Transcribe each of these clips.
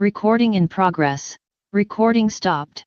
Recording in progress. Recording stopped.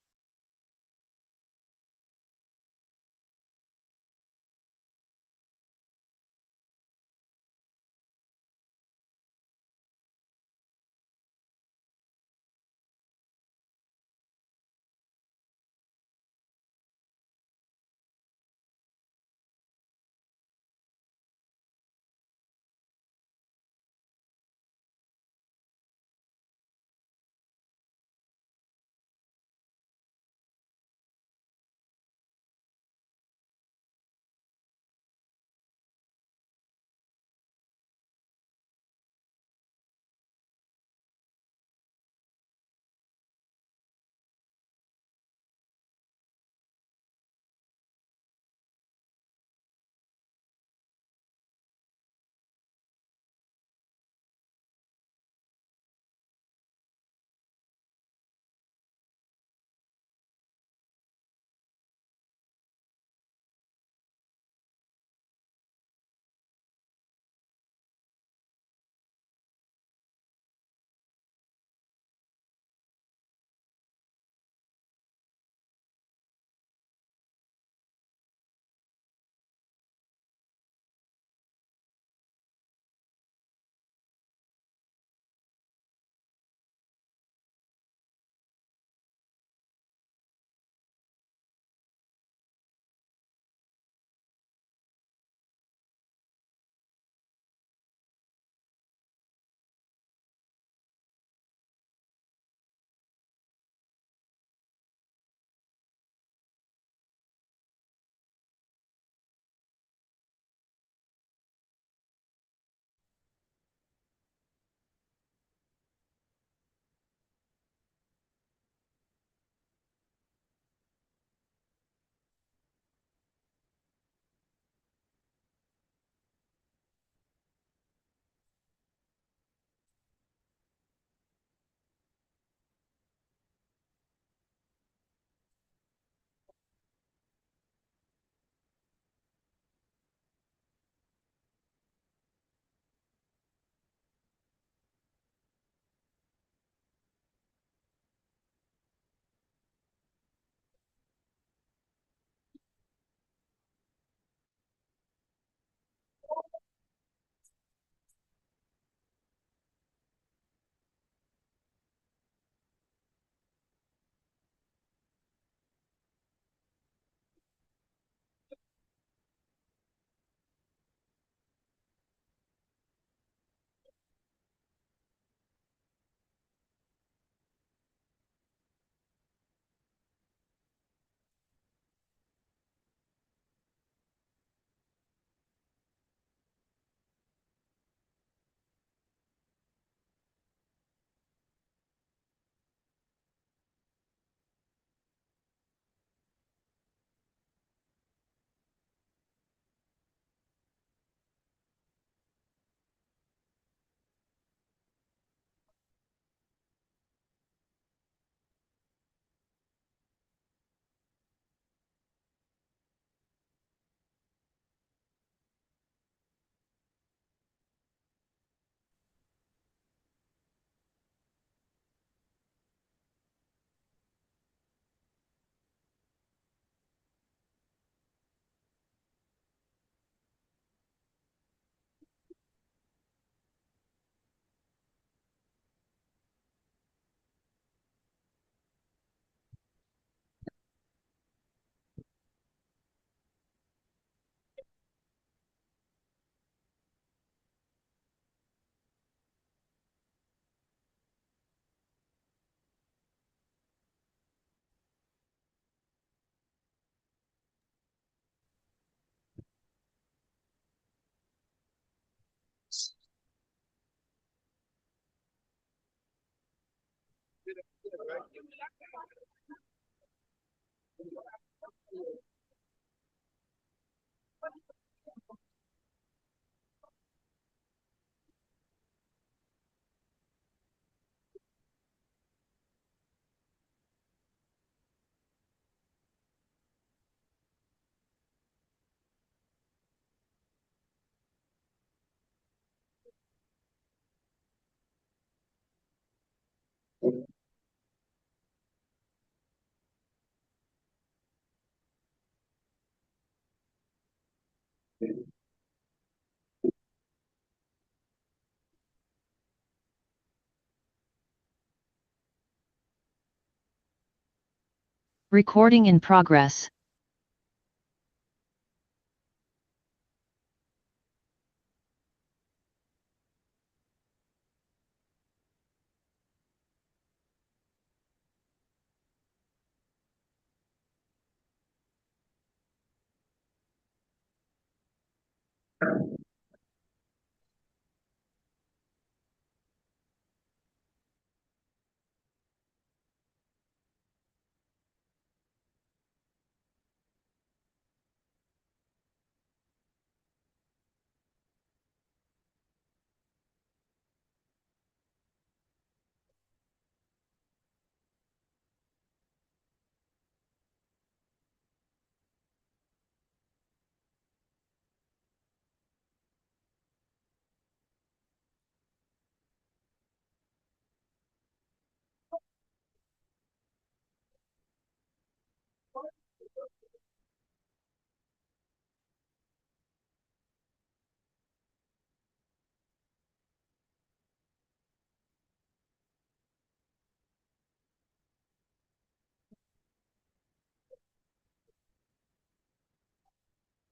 Recording in progress.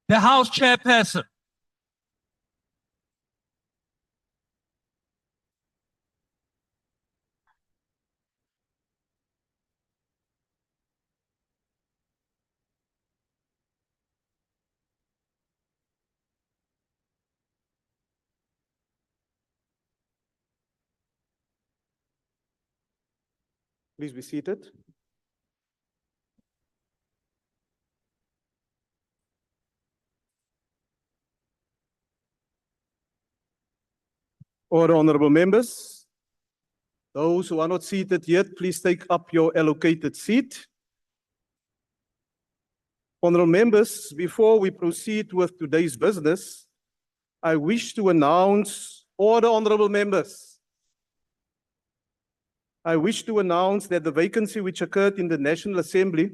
The House Chairperson. Please be seated. Order, honorable members. Those who are not seated yet, please take up your allocated seat. Honorable members, before we proceed with today's business, I wish to announce, order, honorable members. I wish to announce that the vacancy which occurred in the National Assembly,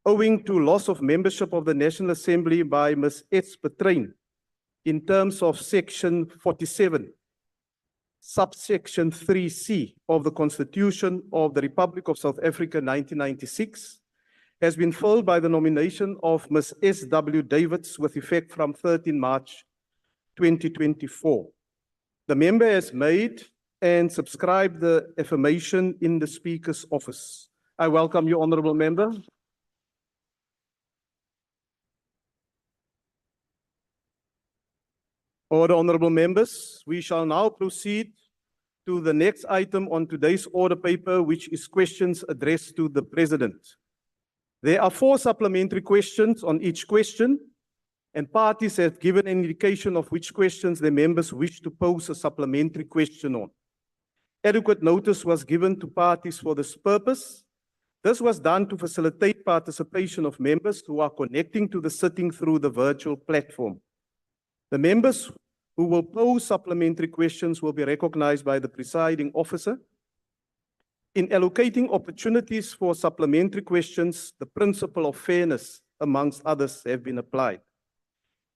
owing to loss of membership of the National Assembly by Ms. S. Petrain, in terms of Section 47, subsection 3C of the Constitution of the Republic of South Africa 1996, has been filled by the nomination of Ms. S. W. Davids with effect from 13 March 2024. The member has made and subscribed the affirmation in the Speaker's office. I welcome you, honorable member. Order, honorable members, we shall now proceed to the next item on today's order paper, which is questions addressed to the President. There are 4 supplementary questions on each question, and parties have given an indication of which questions the members wish to pose a supplementary question on. Adequate notice was given to parties for this purpose. This was done to facilitate participation of members who are connecting to the sitting through the virtual platform. The members who will pose supplementary questions will be recognized by the presiding officer. In allocating opportunities for supplementary questions, the principle of fairness, amongst others, have been applied.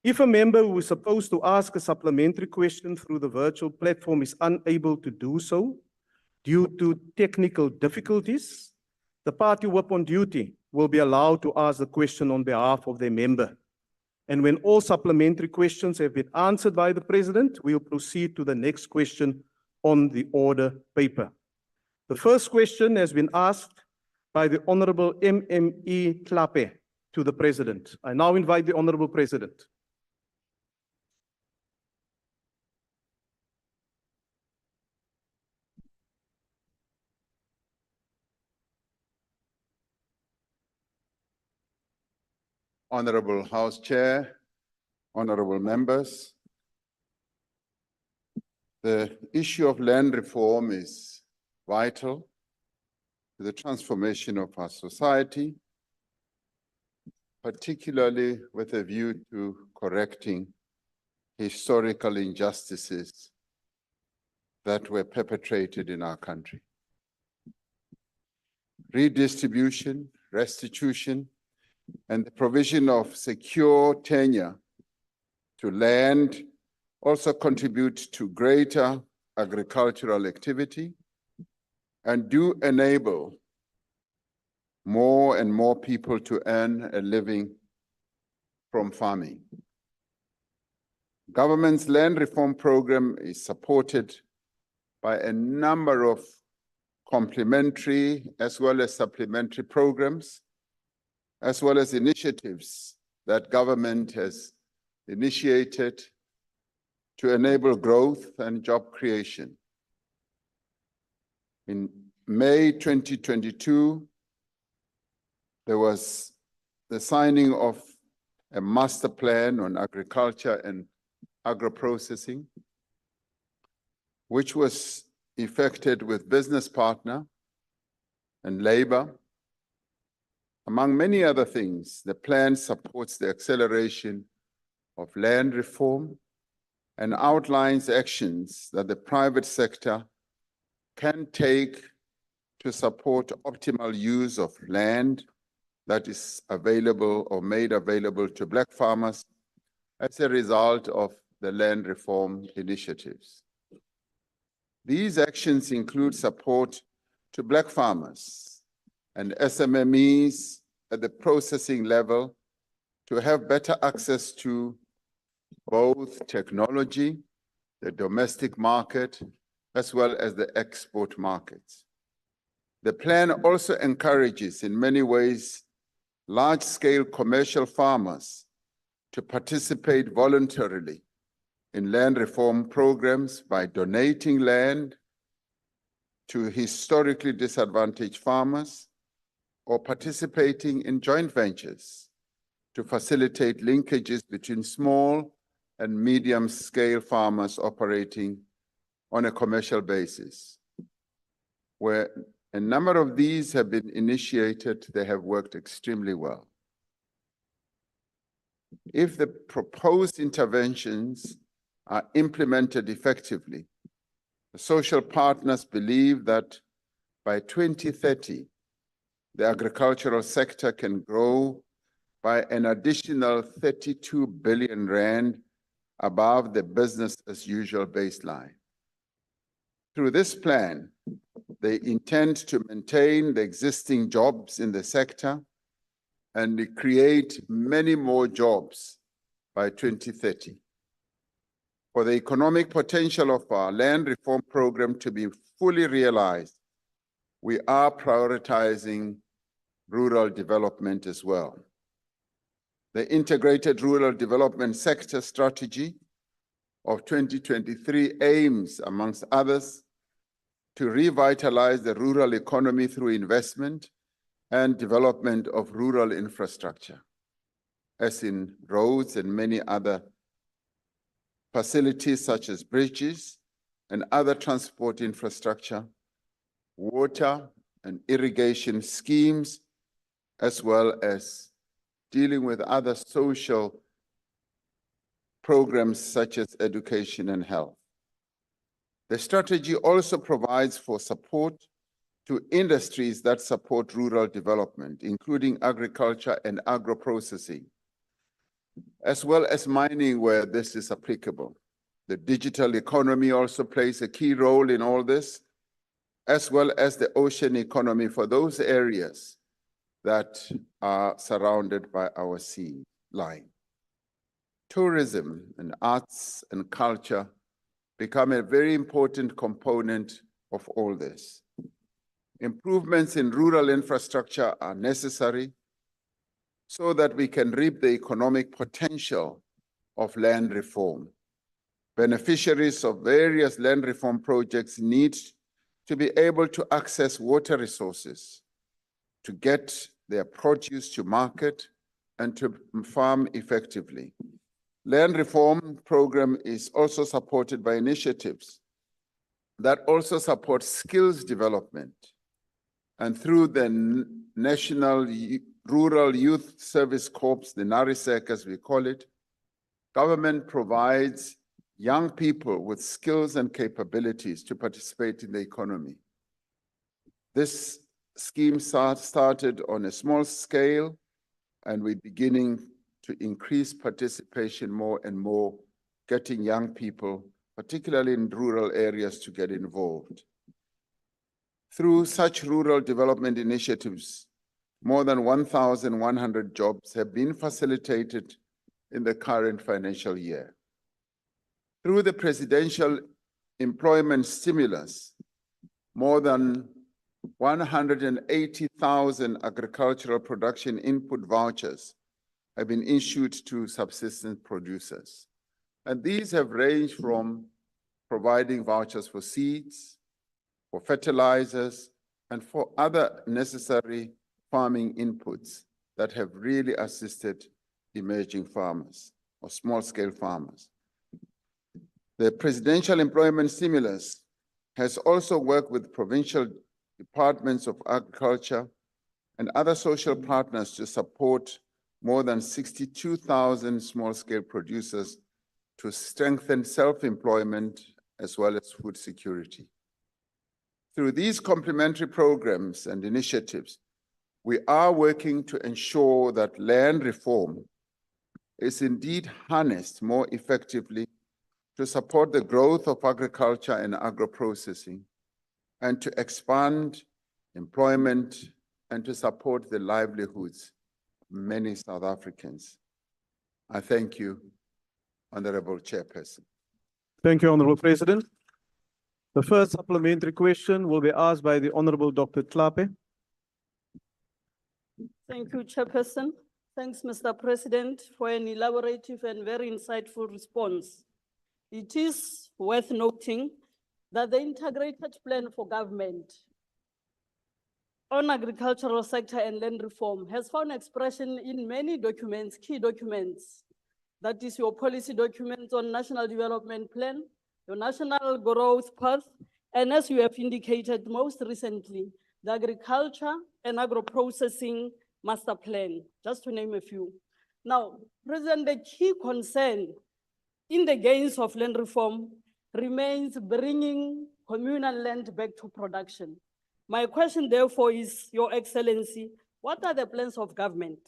If a member who is supposed to ask a supplementary question through the virtual platform is unable to do so due to technical difficulties, the party whip on duty will be allowed to ask the question on behalf of their member. And when all supplementary questions have been answered by the President, we will proceed to the next question on the order paper. The first question has been asked by the Honorable MME Klape to the President. I now invite the Honorable President. Honorable House Chair, honorable members, the issue of land reform is vital to the transformation of our society, particularly with a view to correcting historical injustices that were perpetrated in our country. Redistribution, restitution, and the provision of secure tenure to land also contribute to greater agricultural activity and do enable more and more people to earn a living from farming. Government's land reform program is supported by a number of complementary as well as supplementary programs, as well as initiatives that government has initiated to enable growth and job creation. In May 2022, there was the signing of a master plan on agriculture and agro-processing, which was effected with business partner and labor. Among many other things, the plan supports the acceleration of land reform and outlines actions that the private sector can take to support optimal use of land that is available or made available to Black farmers as a result of the land reform initiatives. These actions include support to Black farmers and SMMEs at the processing level to have better access to both technology, the domestic market, as well as the export markets. The plan also encourages, in many ways, large-scale commercial farmers to participate voluntarily in land reform programs by donating land to historically disadvantaged farmers or participating in joint ventures to facilitate linkages between small and medium-scale farmers operating on a commercial basis. Where a number of these have been initiated, they have worked extremely well. If the proposed interventions are implemented effectively, the social partners believe that by 2030, the agricultural sector can grow by an additional 32 billion rand above the business as usual baseline. Through this plan, they intend to maintain the existing jobs in the sector and create many more jobs by 2030. For the economic potential of our land reform program to be fully realized, we are prioritizing rural development as well. The Integrated Rural Development Sector Strategy of 2023 aims, amongst others, to revitalize the rural economy through investment and development of rural infrastructure, as in roads and many other facilities such as bridges and other transport infrastructure, water and irrigation schemes, as well as dealing with other social programs such as education and health. The strategy also provides for support to industries that support rural development, including agriculture and agro-processing, as well as mining where this is applicable. The digital economy also plays a key role in all this, as well as the ocean economy for those areas that are surrounded by our sea line. Tourism and arts and culture become a very important component of all this. Improvements in rural infrastructure are necessary so that we can reap the economic potential of land reform. Beneficiaries of various land reform projects need to be able to access water resources, to get their produce to market, and to farm effectively. Land reform program is also supported by initiatives that also support skills development. And through the National Rural Youth Service Corps, the NARISEC as we call it, government provides young people with skills and capabilities to participate in the economy. This scheme started on a small scale, and we're beginning to increase participation more and more, getting young people, particularly in rural areas, to get involved. Through such rural development initiatives, more than 1,100 jobs have been facilitated in the current financial year. Through the presidential employment stimulus, more than 180,000 agricultural production input vouchers have been issued to subsistence producers. And these have ranged from providing vouchers for seeds, for fertilizers, and for other necessary farming inputs that have really assisted emerging farmers or small-scale farmers. The presidential employment stimulus has also worked with provincial departments of agriculture and other social partners to support more than 62,000 small-scale producers to strengthen self-employment as well as food security. Through these complementary programs and initiatives, we are working to ensure that land reform is indeed harnessed more effectively to support the growth of agriculture and agro-processing, and to expand employment and to support the livelihoods of many South Africans. I thank you, Honorable Chairperson. Thank you, Honorable President. The first supplementary question will be asked by the Honorable Dr. Tlhape. Thank you, Chairperson. Thanks, Mr. President, for an elaborative and very insightful response. It is worth noting that the integrated plan for government on agricultural sector and land reform has found expression in many documents, key documents. That is your policy documents on national development plan, your national growth path, and as you have indicated most recently, the agriculture and agro-processing master plan, just to name a few. Now, President, the key concern in the gains of land reform remains bringing communal land back to production. My question therefore is, Your Excellency, what are the plans of government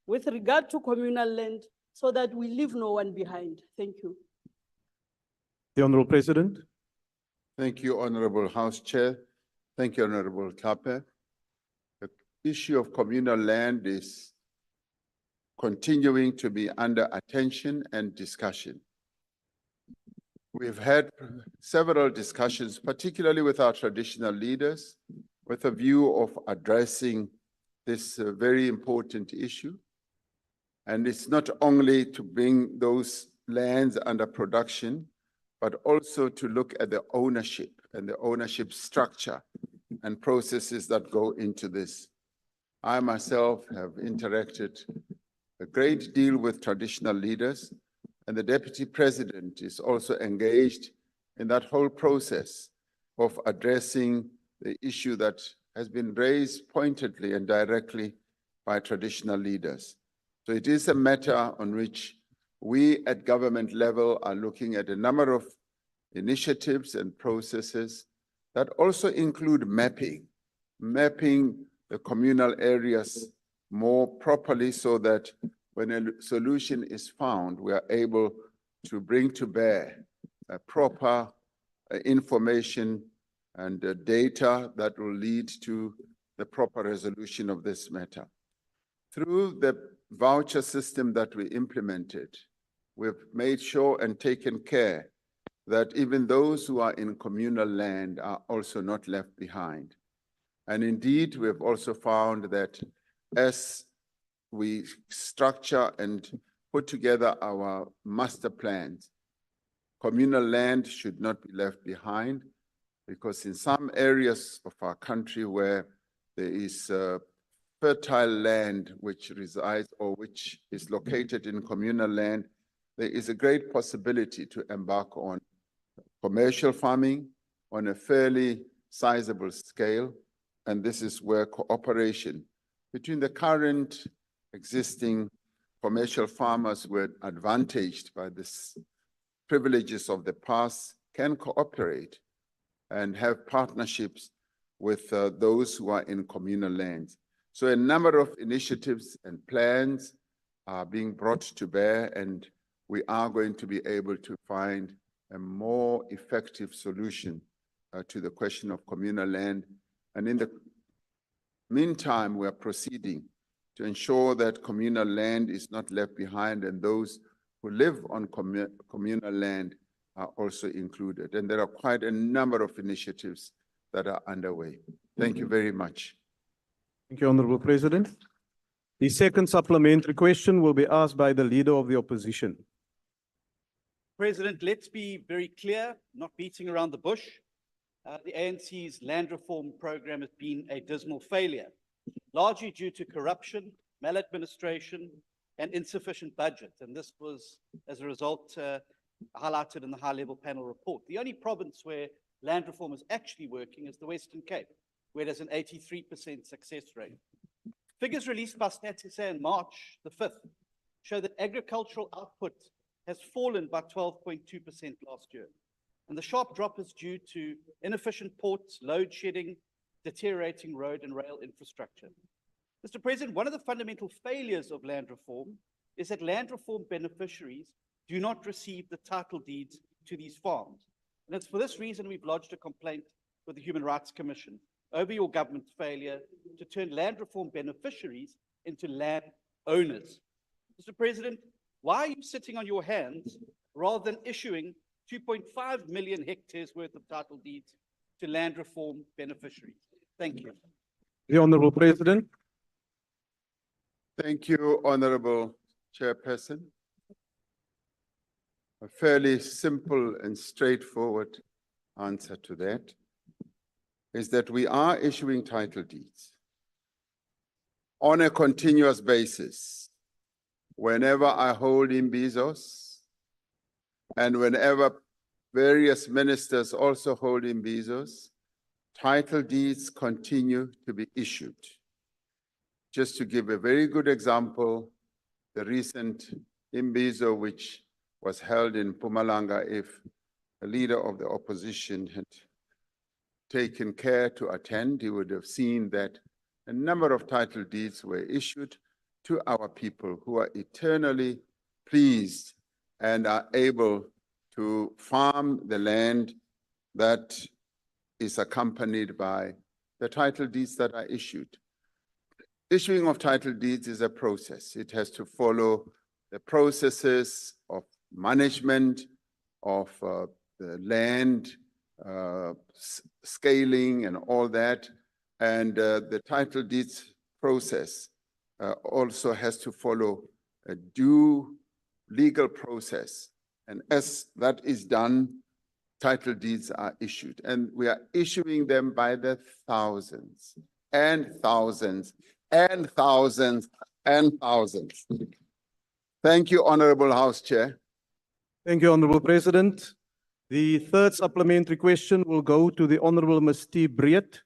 with regard to communal land so that we leave no one behind? Thank you. The Honorable President. Thank you, Honorable House Chair. Thank you, Honorable Tlhape. The issue of communal land is continuing to be under attention and discussion. We've had several discussions, particularly with our traditional leaders, with a view of addressing this very important issue. And it's not only to bring those lands under production, but also to look at the ownership and the ownership structure and processes that go into this. I myself have interacted a great deal with traditional leaders, and the Deputy President is also engaged in that whole process of addressing the issue that has been raised pointedly and directly by traditional leaders. So it is a matter on which we at government level are looking at a number of initiatives and processes that also include mapping the communal areas more properly so that when a solution is found, we are able to bring to bear proper information and data that will lead to the proper resolution of this matter. Through the voucher system that we implemented, we've made sure and taken care that even those who are in communal land are also not left behind. And indeed, we have also found that as we structure and put together our master plans, communal land should not be left behind, because in some areas of our country where there is fertile land which resides or which is located in communal land, there is a great possibility to embark on commercial farming on a fairly sizable scale. And this is where cooperation between the current existing commercial farmers who were advantaged by the privileges of the past can cooperate and have partnerships with those who are in communal lands. So a number of initiatives and plans are being brought to bear, and we are going to be able to find a more effective solution to the question of communal land. And in the meantime, we are proceeding to ensure that communal land is not left behind, and those who live on communal land are also included. And there are quite a number of initiatives that are underway. Thank you very much. Thank you, Honorable President. The second supplementary question will be asked by the Leader of the Opposition. President, let's be very clear, not beating around the bush. The ANC's land reform program has been a dismal failure, largely due to corruption, maladministration, and insufficient budget. And this was, as a result, highlighted in the high-level panel report. The only province where land reform is actually working is the Western Cape, where there's an 83% success rate. Figures released by Statisa on March the 5th show that agricultural output has fallen by 12.2% last year. And the sharp drop is due to inefficient ports, load shedding, deteriorating road and rail infrastructure. Mr. President, one of the fundamental failures of land reform is that land reform beneficiaries do not receive the title deeds to these farms. And it's for this reason we've lodged a complaint with the Human Rights Commission over your government's failure to turn land reform beneficiaries into land owners. Mr. President, why are you sitting on your hands rather than issuing 2.5 million hectares worth of title deeds to land reform beneficiaries? Thank you. The Honorable President. Thank you, Honorable Chairperson. A fairly simple and straightforward answer to that is that we are issuing title deeds on a continuous basis. Whenever I hold imbizos and whenever various ministers also hold imbizos, title deeds continue to be issued. Just to give a very good example, the recent imbizo which was held in Mpumalanga, if a leader of the opposition had taken care to attend, he would have seen that a number of title deeds were issued to our people who are eternally pleased and are able to farm the land that is accompanied by the title deeds that are issued. Issuing of title deeds is a process. It has to follow the processes of management of the land, scaling and all that. And the title deeds process also has to follow a due legal process. And as that is done, title deeds are issued. And we are issuing them by the thousands and thousands and thousands and thousands. Thank you, Honorable House Chair. Thank you, Honorable President. The third supplementary question will go to the Honorable Ms. T. Breed.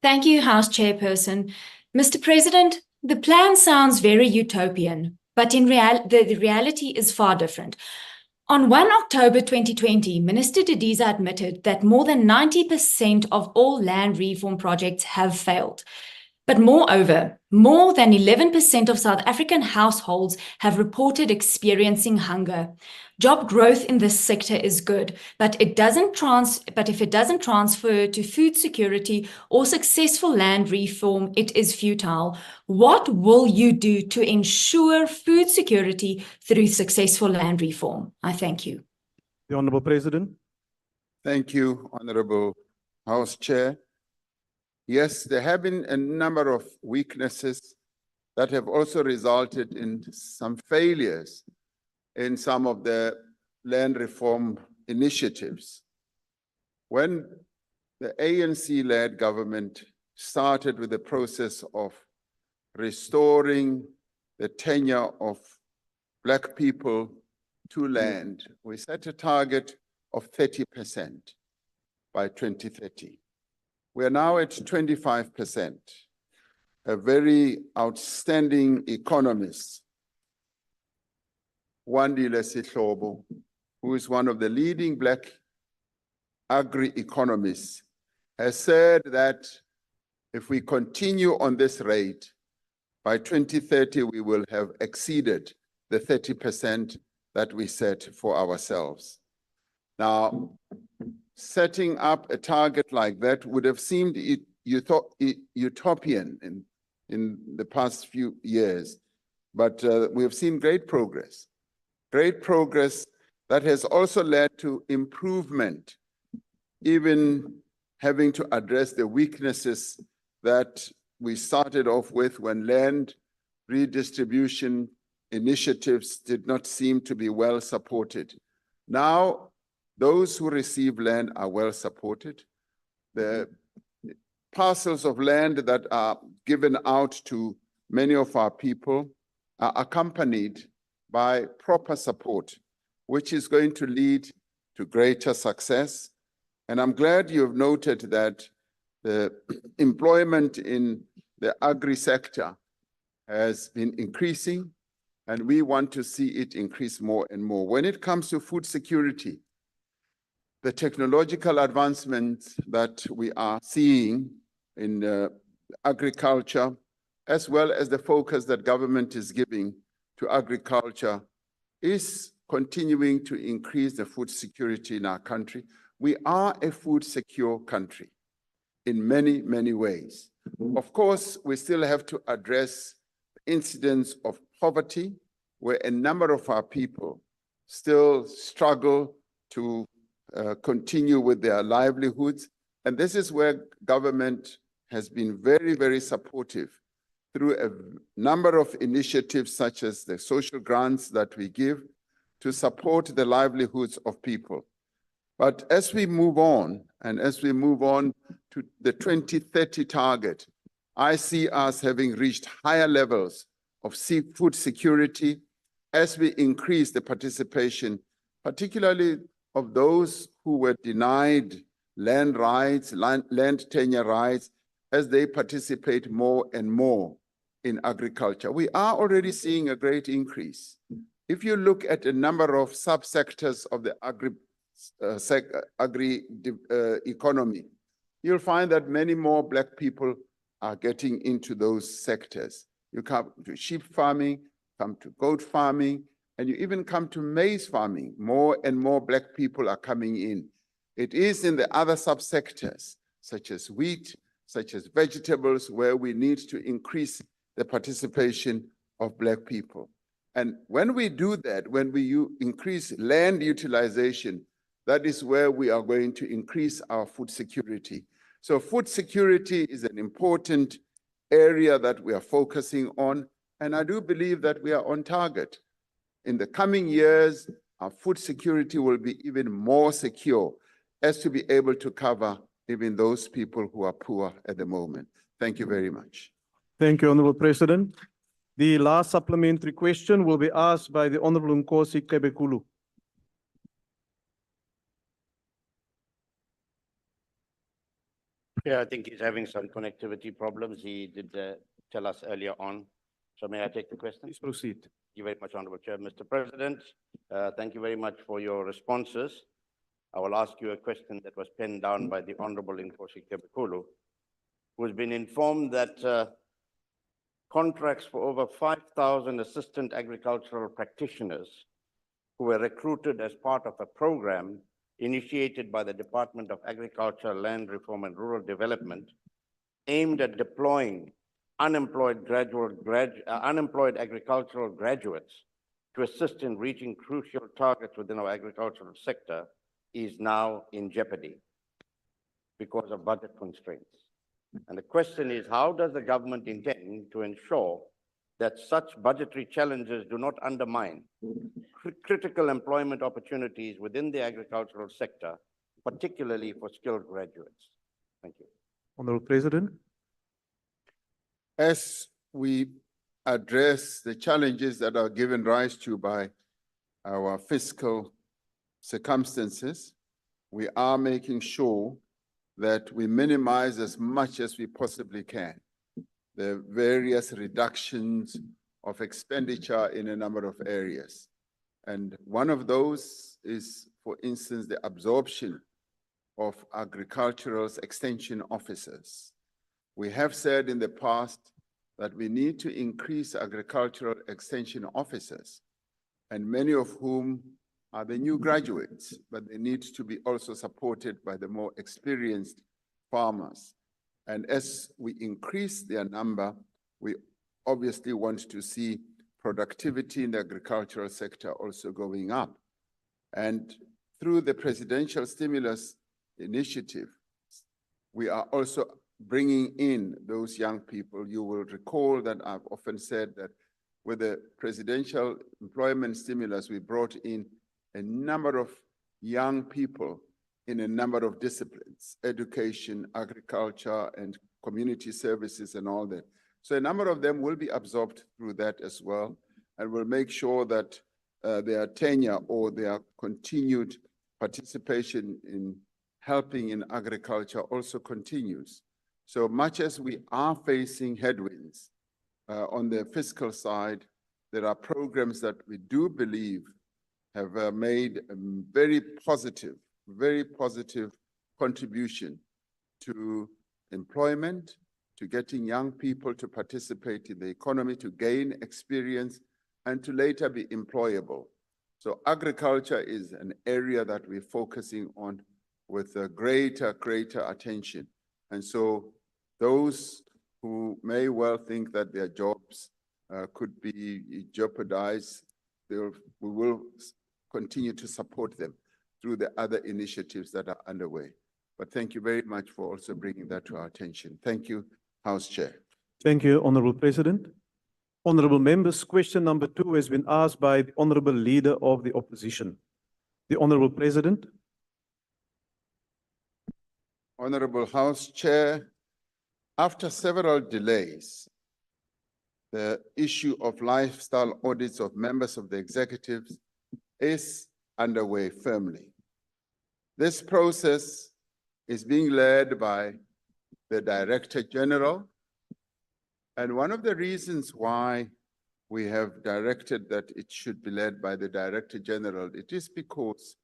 Thank you, House Chairperson. Mr. President, the plan sounds very utopian, but in the reality is far different. On 1 October 2020, Minister Didiza admitted that more than 90% of all land reform projects have failed. But moreover, more than 11% of South African households have reported experiencing hunger. Job growth in this sector is good, but if it doesn't transfer to food security or successful land reform, it is futile. What will you do to ensure food security through successful land reform? I thank you. The Honorable President. Thank you, Honorable House Chair. Yes, there have been a number of weaknesses that have also resulted in some failures in some of the land reform initiatives. When the ANC-led government started with the process of restoring the tenure of Black people to land, we set a target of 30% by 2030. We are now at 25%. A very outstanding economist, Wandile Sihlobo, who is one of the leading Black agri-economists, has said that if we continue on this rate, by 2030, we will have exceeded the 30% that we set for ourselves. Now, setting up a target like that would have seemed utopian in the past few years, but we have seen great progress that has also led to improvement, even having to address the weaknesses that we started off with when land redistribution initiatives did not seem to be well supported. Now, those who receive land are well supported. The parcels of land that are given out to many of our people are accompanied by proper support, which is going to lead to greater success. And I'm glad you've noted that the employment in the agri sector has been increasing, and we want to see it increase more and more. When it comes to food security, the technological advancements that we are seeing in agriculture, as well as the focus that government is giving to agriculture, is continuing to increase the food security in our country. We are a food secure country in many, many ways. Of course, we still have to address incidents of poverty, where a number of our people still struggle to continue with their livelihoods. And this is where government has been very, very supportive through a number of initiatives such as the social grants that we give to support the livelihoods of people. But as we move on, and as we move on to the 2030 target, I see us having reached higher levels of food security as we increase the participation, particularly of those who were denied land rights, land tenure rights, as they participate more and more in agriculture. We are already seeing a great increase. If you look at a number of subsectors of the agri economy, you'll find that many more Black people are getting into those sectors. You come to sheep farming, come to goat farming, and you even come to maize farming. More and more Black people are coming in. It is in the other subsectors, such as wheat, such as vegetables, where we need to increase the participation of Black people. And when we do that, when we increase land utilization, that is where we are going to increase our food security. So food security is an important area that we are focusing on, and I do believe that we are on target. In the coming years, our food security will be even more secure as to be able to cover even those people who are poor at the moment. Thank you very much. Thank you, Honorable President. The last supplementary question will be asked by the Honorable Nkosi Kebekulu. Yeah, I think he's having some connectivity problems. He did tell us earlier on. So may I take the question? Please proceed. Thank you very much, Honorable Chair. Mr. President, thank you very much for your responses. I will ask you a question that was penned down by the Honorable Nkosi Kebekulu, who has been informed that contracts for over 5,000 assistant agricultural practitioners who were recruited as part of a program initiated by the Department of Agriculture, Land Reform and Rural Development, aimed at deploying unemployed agricultural graduates to assist in reaching crucial targets within our agricultural sector, is now in jeopardy because of budget constraints. And the question is, how does the government intend to ensure that such budgetary challenges do not undermine critical employment opportunities within the agricultural sector, particularly for skilled graduates? Thank you. Honorable President. As we address the challenges that are given rise to by our fiscal circumstances, we are making sure that we minimize as much as we possibly can the various reductions of expenditure in a number of areas. And one of those is, for instance, the absorption of agricultural extension officers. We have said in the past that we need to increase agricultural extension officers, and many of whom are the new graduates, but they need to be also supported by the more experienced farmers. And as we increase their number, we obviously want to see productivity in the agricultural sector also going up. And through the presidential stimulus initiative, we are also bringing in those young people. You will recall that I've often said that with the presidential employment stimulus, we brought in a number of young people in a number of disciplines, education, agriculture, and community services and all that. So a number of them will be absorbed through that as well, and we'll make sure that their tenure or their continued participation in helping in agriculture also continues. So much as we are facing headwinds on the fiscal side, there are programs that we do believe have made a very positive contribution to employment, to getting young people to participate in the economy, to gain experience, and to later be employable. So agriculture is an area that we're focusing on with a greater attention. And so those who may well think that their jobs could be jeopardized, we will continue to support them through the other initiatives that are underway. But thank you very much for also bringing that to our attention. Thank you, House Chair. Thank you, Honorable President. Honorable members, question number 2 has been asked by the Honorable Leader of the Opposition. The Honorable President. Honorable House Chair, after several delays, the issue of lifestyle audits of members of the executives is underway firmly. This process is being led by the Director General, and one of the reasons why we have directed that it should be led by the Director General, it is because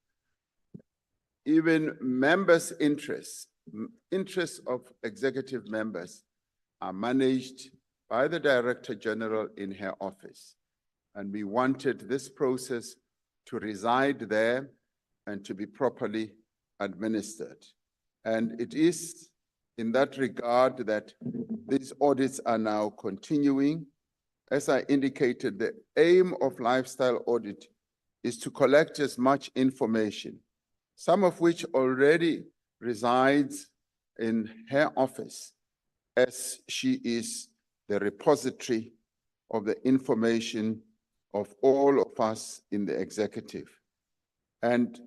even members' interests of executive members are managed by the Director General in her office. And we wanted this process to reside there and to be properly administered. And it is in that regard that these audits are now continuing. As I indicated, the aim of lifestyle audit is to collect as much information, some of which already resides in her office, as she is the repository of the information of all of us in the executive. And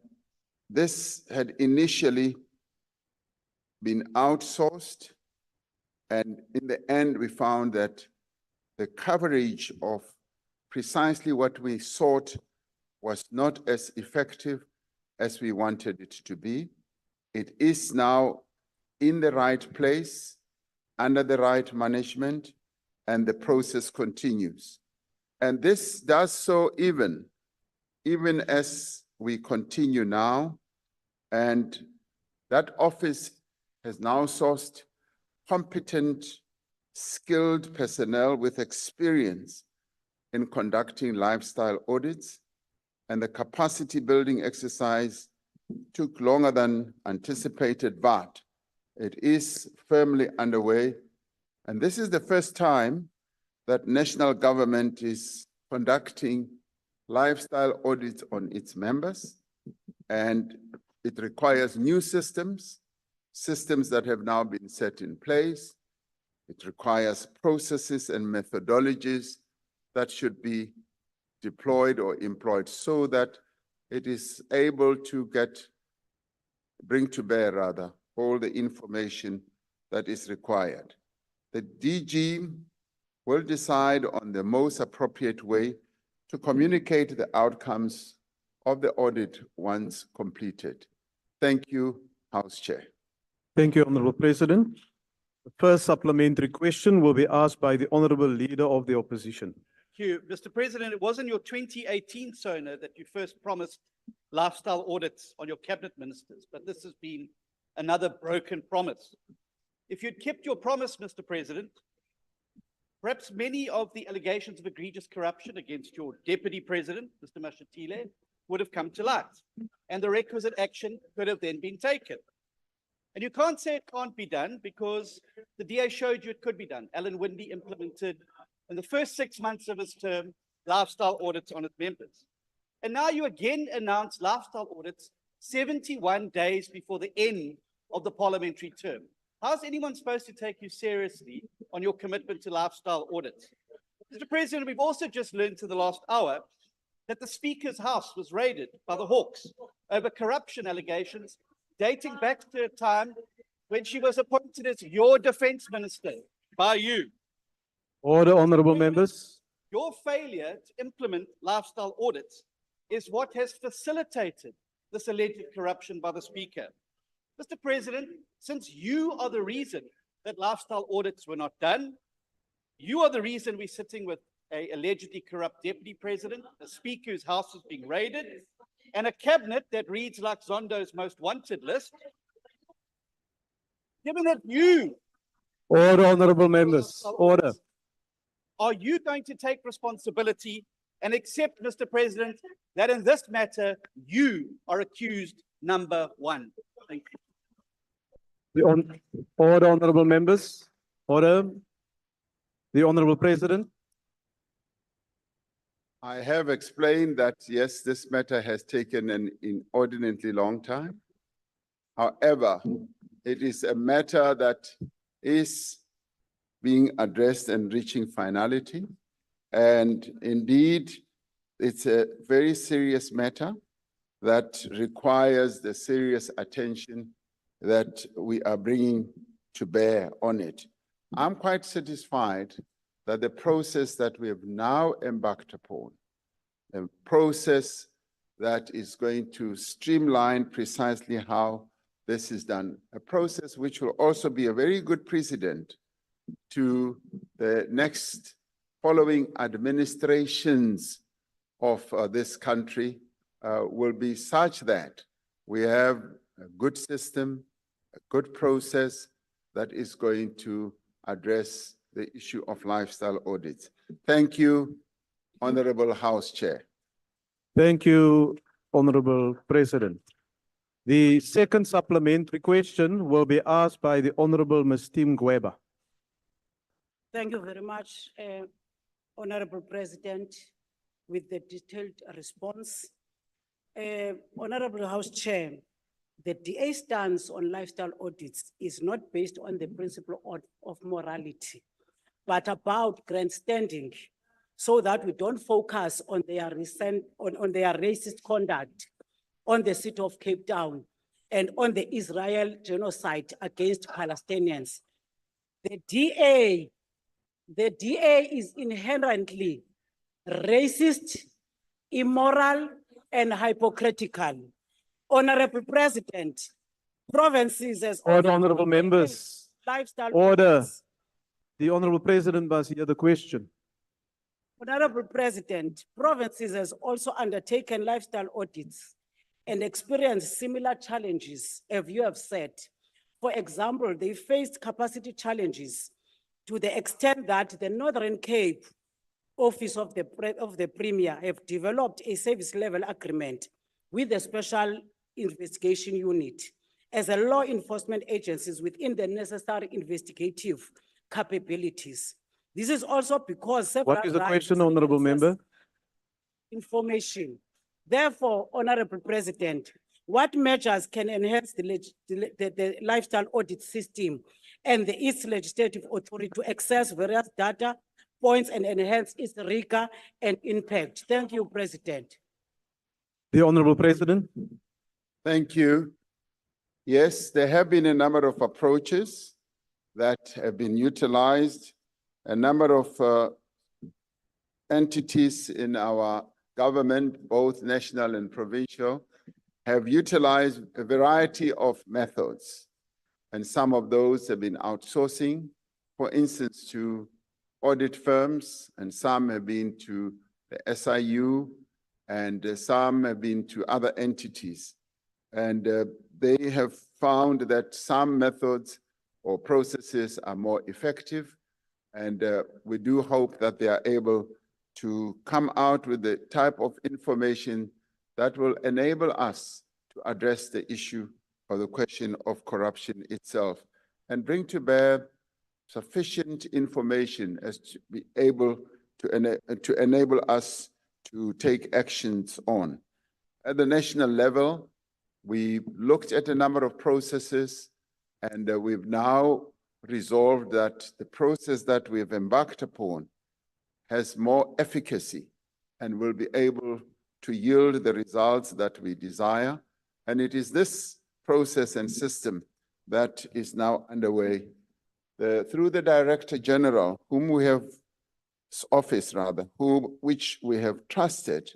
this had initially been outsourced, and in the end we found that the coverage of precisely what we sought was not as effective as we wanted it to be. It is now in the right place, under the right management, and the process continues. And this does so even as we continue now, and that office has now sourced competent, skilled personnel with experience in conducting lifestyle audits, and the capacity building exercise took longer than anticipated, but it is firmly underway. And this is the first time that national government is conducting lifestyle audits on its members, and it requires new systems that have now been set in place. It requires processes and methodologies that should be deployed or employed so that it is able to bring to bear all the information that is required. The DG will decide on the most appropriate way to communicate the outcomes of the audit once completed. Thank you, House Chair. Thank you, Honorable President. The first supplementary question will be asked by the Honorable Leader of the Opposition. Thank you, Mr. President. It was in your 2018 SONA that you first promised lifestyle audits on your cabinet ministers, but this has been another broken promise. If you'd kept your promise, Mr. President, Perhaps many of the allegations of egregious corruption against your deputy president, Mr. Mashatile, would have come to light, and the requisite action could have then been taken. And you can't say it can't be done because the DA showed you it could be done. Alan Windey implemented in the first 6 months of his term lifestyle audits on its members. And now you again announce lifestyle audits 71 days before the end of the parliamentary term. How's anyone supposed to take you seriously on your commitment to lifestyle audits? Mr. President, we've also just learned in the last hour that the Speaker's house was raided by the Hawks over corruption allegations dating back to a time when she was appointed as your defense minister by you. Order, honorable members. Your failure to implement lifestyle audits is what has facilitated this alleged corruption by the Speaker. Mr. President, since you are the reason that lifestyle audits were not done, you are the reason we're sitting with an allegedly corrupt deputy president, a Speaker whose house is being raided, and a cabinet that reads like Zondo's most wanted list. Given that you Order, honorable members. Order. are you going to take responsibility and accept, Mr. President, that in this matter, you are accused number one? Thank you. Order, honorable members. Order. The honorable president. I have explained that, yes, this matter has taken an inordinately long time. However, it is a matter that is being addressed and reaching finality. And indeed, it's a very serious matter that requires the serious attention that we are bringing to bear on it. I'm quite satisfied that the process that we have now embarked upon, a process that is going to streamline precisely how this is done, a process which will also be a very good precedent to the next following administrations of this country, will be such that we have a good system, a good process that is going to address the issue of lifestyle audits. Thank you, Honorable House Chair. Thank you, honorable president. The second supplementary question will be asked by the honorable Ms. Tim Gweba. Thank you very much, Honorable President, with the detailed response. Honorable House Chair, the DA stance on lifestyle audits is not based on the principle of morality, but about grandstanding, so that we don't focus on their racist conduct on the city of Cape Town and on the Israel genocide against Palestinians. The DA is inherently racist, immoral, and hypocritical. Honorable President, provinces as Order, honorable members. lifestyle Order. audits. The honorable president must hear the question. Honorable President, provinces has also undertaken lifestyle audits and experienced similar challenges, as you have said. For example, they faced capacity challenges to the extent that the Northern Cape Office of the Premier have developed a service level agreement with the Special Investigation Unit as a law enforcement agencies within the necessary investigative capabilities. This is also because several What is the rights question, to honorable access member? information. Therefore, Honorable President, what measures can enhance the lifestyle audit system and the East Legislative Authority to access various data points and enhance its rigor and impact? Thank you, President. The honorable president. Thank you. Yes, there have been a number of approaches that have been utilized. A number of entities in our government, both national and provincial, have utilized a variety of methods. And some of those have been outsourcing, for instance, to audit firms, and some have been to the SIU, and some have been to other entities. And they have found that some methods or processes are more effective, And we do hope that they are able to come out with the type of information that will enable us to address the issue or the question of corruption itself and bring to bear sufficient information as to be able to enable us to take actions on. At the national level, we looked at a number of processes, and we've now resolved that the process that we have embarked upon has more efficacy and will be able to yield the results that we desire. And it is this process and system that is now underway. Through the Director General, which we have trusted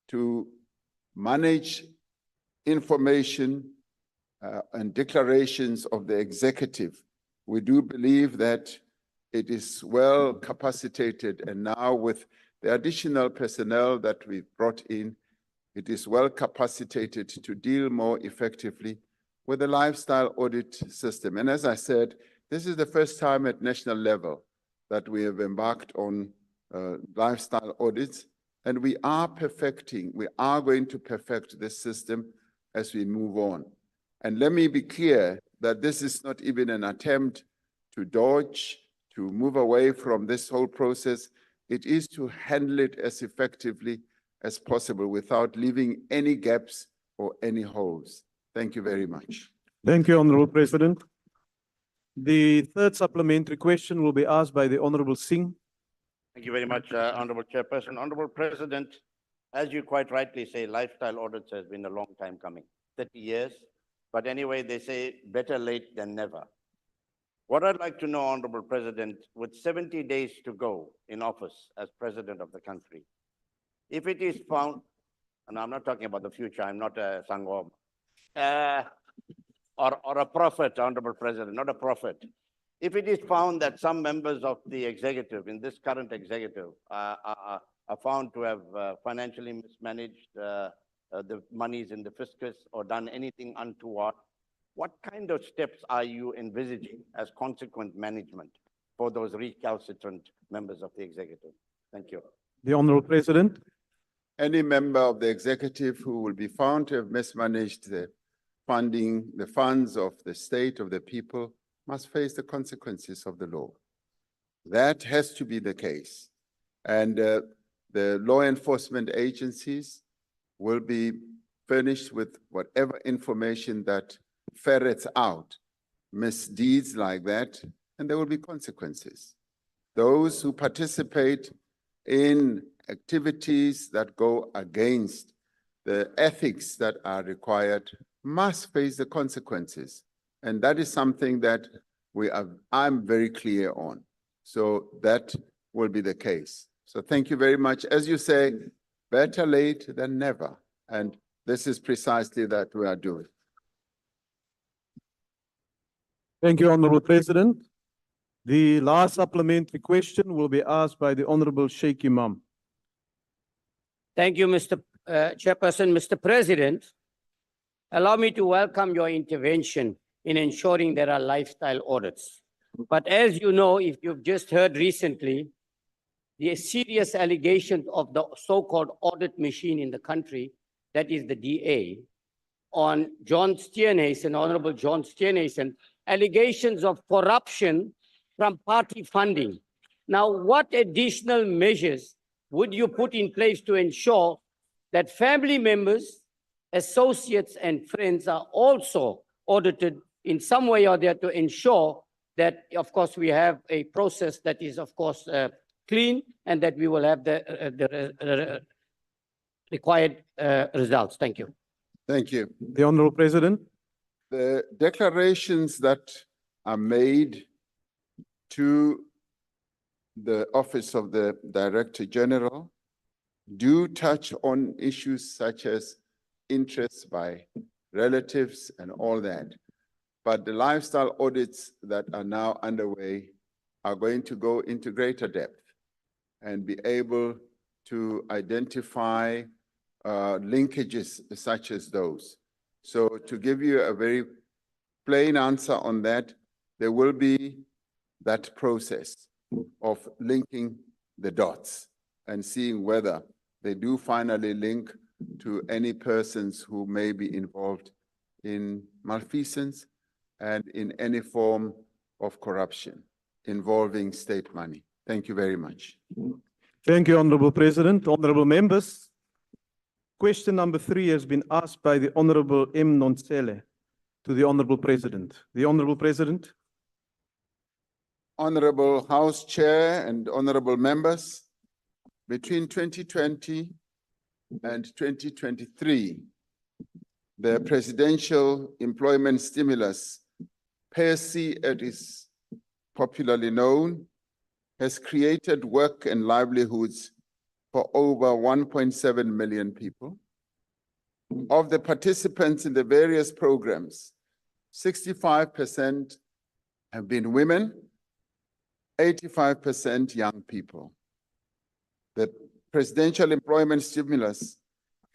to manage information and declarations of the executive, we do believe that it is well capacitated, and now with the additional personnel that we've brought in, it is well capacitated to deal more effectively with the lifestyle audit system. And as I said, this is the first time at national level that we have embarked on lifestyle audits, and we are going to perfect this system as we move on. And let me be clear that this is not even an attempt to dodge, to move away from this whole process. It is to handle it as effectively as possible without leaving any gaps or any holes. Thank you very much. Thank you, Honorable President. The third supplementary question will be asked by the Honorable Singh. Thank you very much, Honorable Chairperson. Honorable President, as you quite rightly say, lifestyle audits has been a long time coming, 30 years. But anyway, they say better late than never. What I'd like to know, Honorable President, with 70 days to go in office as President of the country, if it is found, and I'm not talking about the future, I'm not a Sangom, or a prophet, Honorable President, not a prophet. If it is found that some members of the executive, in this current executive, are found to have financially mismanaged the monies in the fiscus or done anything untoward, what kind of steps are you envisaging as consequent management for those recalcitrant members of the executive? Thank you. The Honorable President. Any member of the executive who will be found to have mismanaged the funds of the state, of the people, must face the consequences of the law. That has to be the case. And the law enforcement agencies will be furnished with whatever information that ferrets out misdeeds like that, and there will be consequences. Those who participate in activities that go against the ethics that are required must face the consequences. And that is something that I'm very clear on. So that will be the case. So thank you very much. As you say, better late than never. And this is precisely that we are doing. Thank you, Honorable President. The last supplementary question will be asked by the Honorable Sheikh Imam. Thank you, Mr. Chairperson. Mr. President, allow me to welcome your intervention in ensuring there are lifestyle audits. But as you know, if you've just heard recently, the serious allegations of the so-called audit machine in the country, that is the DA, on John Steenhuisen, Honorable John Steenhuisen, allegations of corruption from party funding. Now, what additional measures would you put in place to ensure that family members, associates, and friends are also audited in some way or the other to ensure that, of course, we have a process that is, of course, clean and that we will have the required results? Thank you. Thank you. The Honorable President. The declarations that are made to the Office of the Director General do touch on issues such as interests by relatives and all that. But the lifestyle audits that are now underway are going to go into greater depth and be able to identify linkages such as those. So to give you a very plain answer on that, there will be that process. of linking the dots and seeing whether they do finally link to any persons who may be involved in malfeasance and in any form of corruption involving state money. Thank you very much. Thank you, Honorable President. Honorable members, question number 3 has been asked by the Honorable M. Nonsele to the Honorable President. The Honorable President. Honorable House Chair and honorable members, between 2020 and 2023, the Presidential Employment Stimulus, PERSI as it is popularly known, has created work and livelihoods for over 1.7 million people. Of the participants in the various programs, 65% have been women, 85% young people. The Presidential Employment Stimulus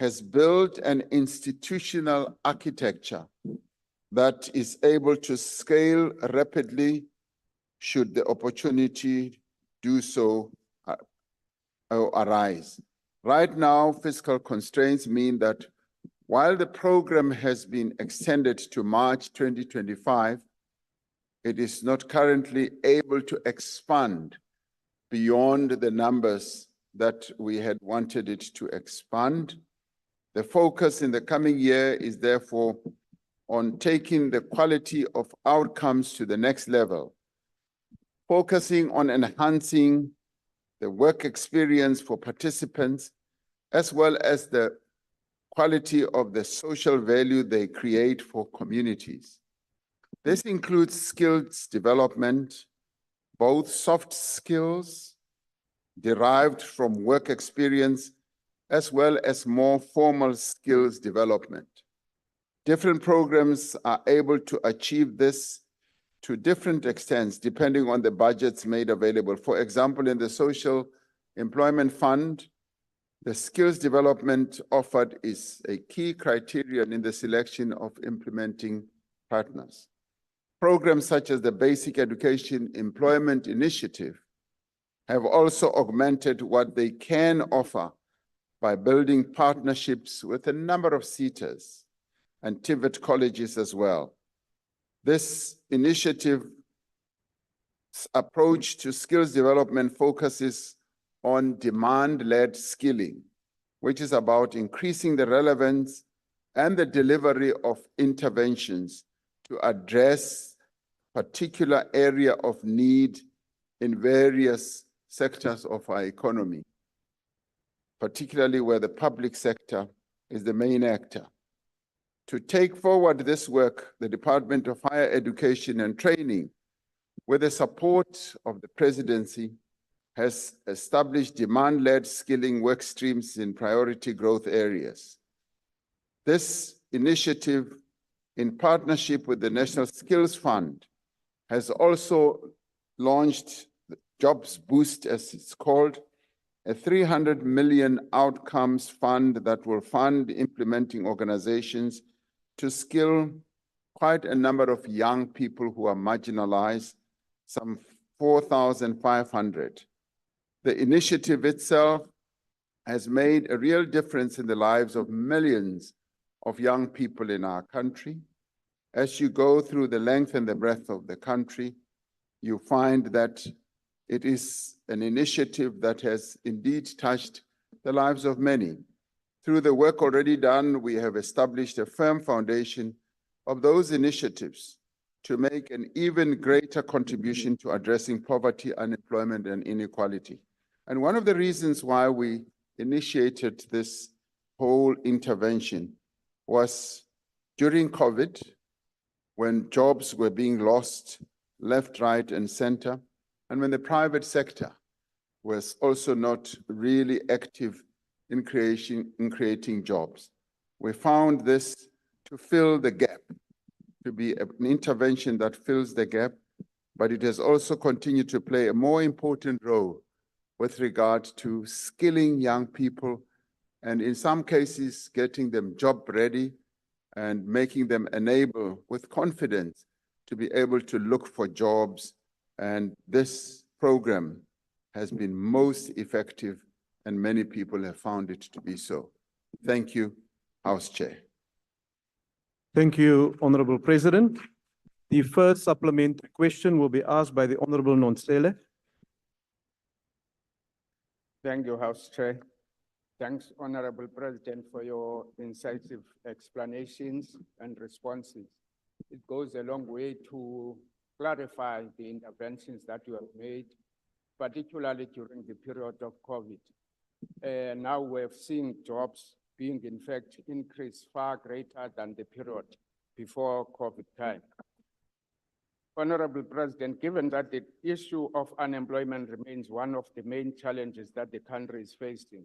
has built an institutional architecture that is able to scale rapidly should the opportunity do so arise. Right now, fiscal constraints mean that while the program has been extended to March 2025, it is not currently able to expand beyond the numbers that we had wanted it to expand. The focus in the coming year is therefore on taking the quality of outcomes to the next level, focusing on enhancing the work experience for participants, as well as the quality of the social value they create for communities. This includes skills development, both soft skills derived from work experience, as well as more formal skills development. Different programs are able to achieve this to different extents, depending on the budgets made available. For example, in the Social Employment Fund, the skills development offered is a key criterion in the selection of implementing partners. Programs such as the Basic Education Employment Initiative have also augmented what they can offer by building partnerships with a number of SETAs and TVET colleges as well. This initiative's approach to skills development focuses on demand-led skilling, which is about increasing the relevance and the delivery of interventions to address particular area of need in various sectors of our economy, particularly where the public sector is the main actor. To take forward this work, the Department of Higher Education and Training, with the support of the Presidency, has established demand-led skilling work streams in priority growth areas. This initiative, in partnership with the National Skills Fund, has also launched the Jobs Boost, as it's called, a 300 million outcomes fund that will fund implementing organizations to skill quite a number of young people who are marginalized, some 4,500. The initiative itself has made a real difference in the lives of millions of young people in our country. As you go through the length and the breadth of the country, you find that it is an initiative that has indeed touched the lives of many. Through the work already done, we have established a firm foundation of those initiatives to make an even greater contribution to addressing poverty, unemployment, and inequality. And one of the reasons why we initiated this whole intervention was during COVID, when jobs were being lost left, right, and center, and when the private sector was also not really active in creating jobs. We found this to fill the gap, to be an intervention that fills the gap, but it has also continued to play a more important role with regard to skilling young people, and in some cases, getting them job ready and making them enable with confidence to be able to look for jobs. And this program has been most effective, and many people have found it to be so. Thank you, House Chair. Thank you, Honorable President. The first supplementary question will be asked by the Honorable Nonsele. Thank you, House Chair. Thanks, Honorable President, for your incisive explanations and responses. It goes a long way to clarify the interventions that you have made, particularly during the period of COVID. Now we've seen jobs being, in fact, increased far greater than the period before COVID time. Honorable President, given that the issue of unemployment remains one of the main challenges that the country is facing,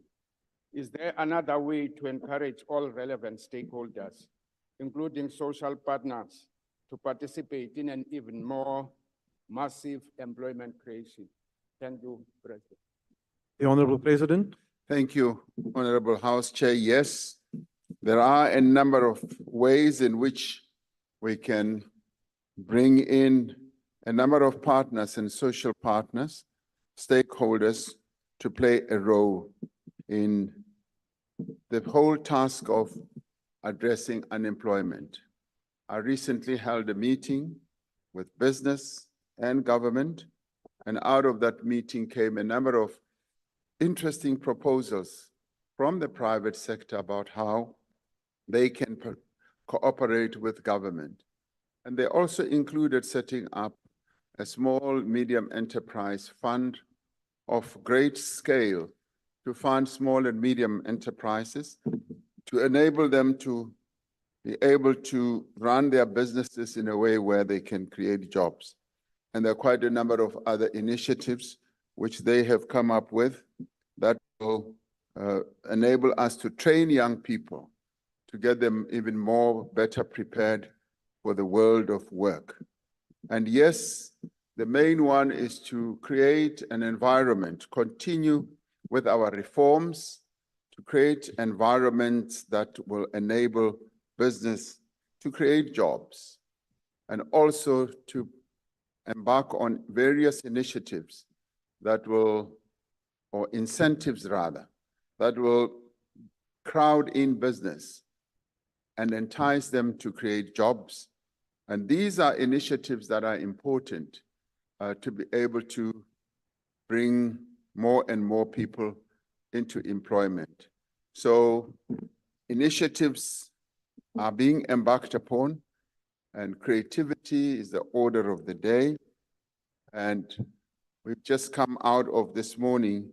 is there another way to encourage all relevant stakeholders, including social partners, to participate in an even more massive employment creation? Thank you, President. The Honorable President. Thank you, Honorable House Chair. Yes, there are a number of ways in which we can bring in a number of partners and social partners, stakeholders, to play a role in the whole task of addressing unemployment. I recently held a meeting with business and government, and out of that meeting came a number of interesting proposals from the private sector about how they can cooperate with government. And they also included setting up a small medium enterprise fund of great scale to fund small and medium enterprises, to enable them to be able to run their businesses in a way where they can create jobs. And there are quite a number of other initiatives which they have come up with that will enable us to train young people to get them even more better prepared for the world of work. And yes, the main one is to create an environment, continue with our reforms, to create environments that will enable business to create jobs, and also to embark on various initiatives that will, or incentives rather, that will crowd in business and entice them to create jobs. And these are initiatives that are important to be able to bring more and more people into employment. So initiatives are being embarked upon, and creativity is the order of the day. And we've just come out of this morning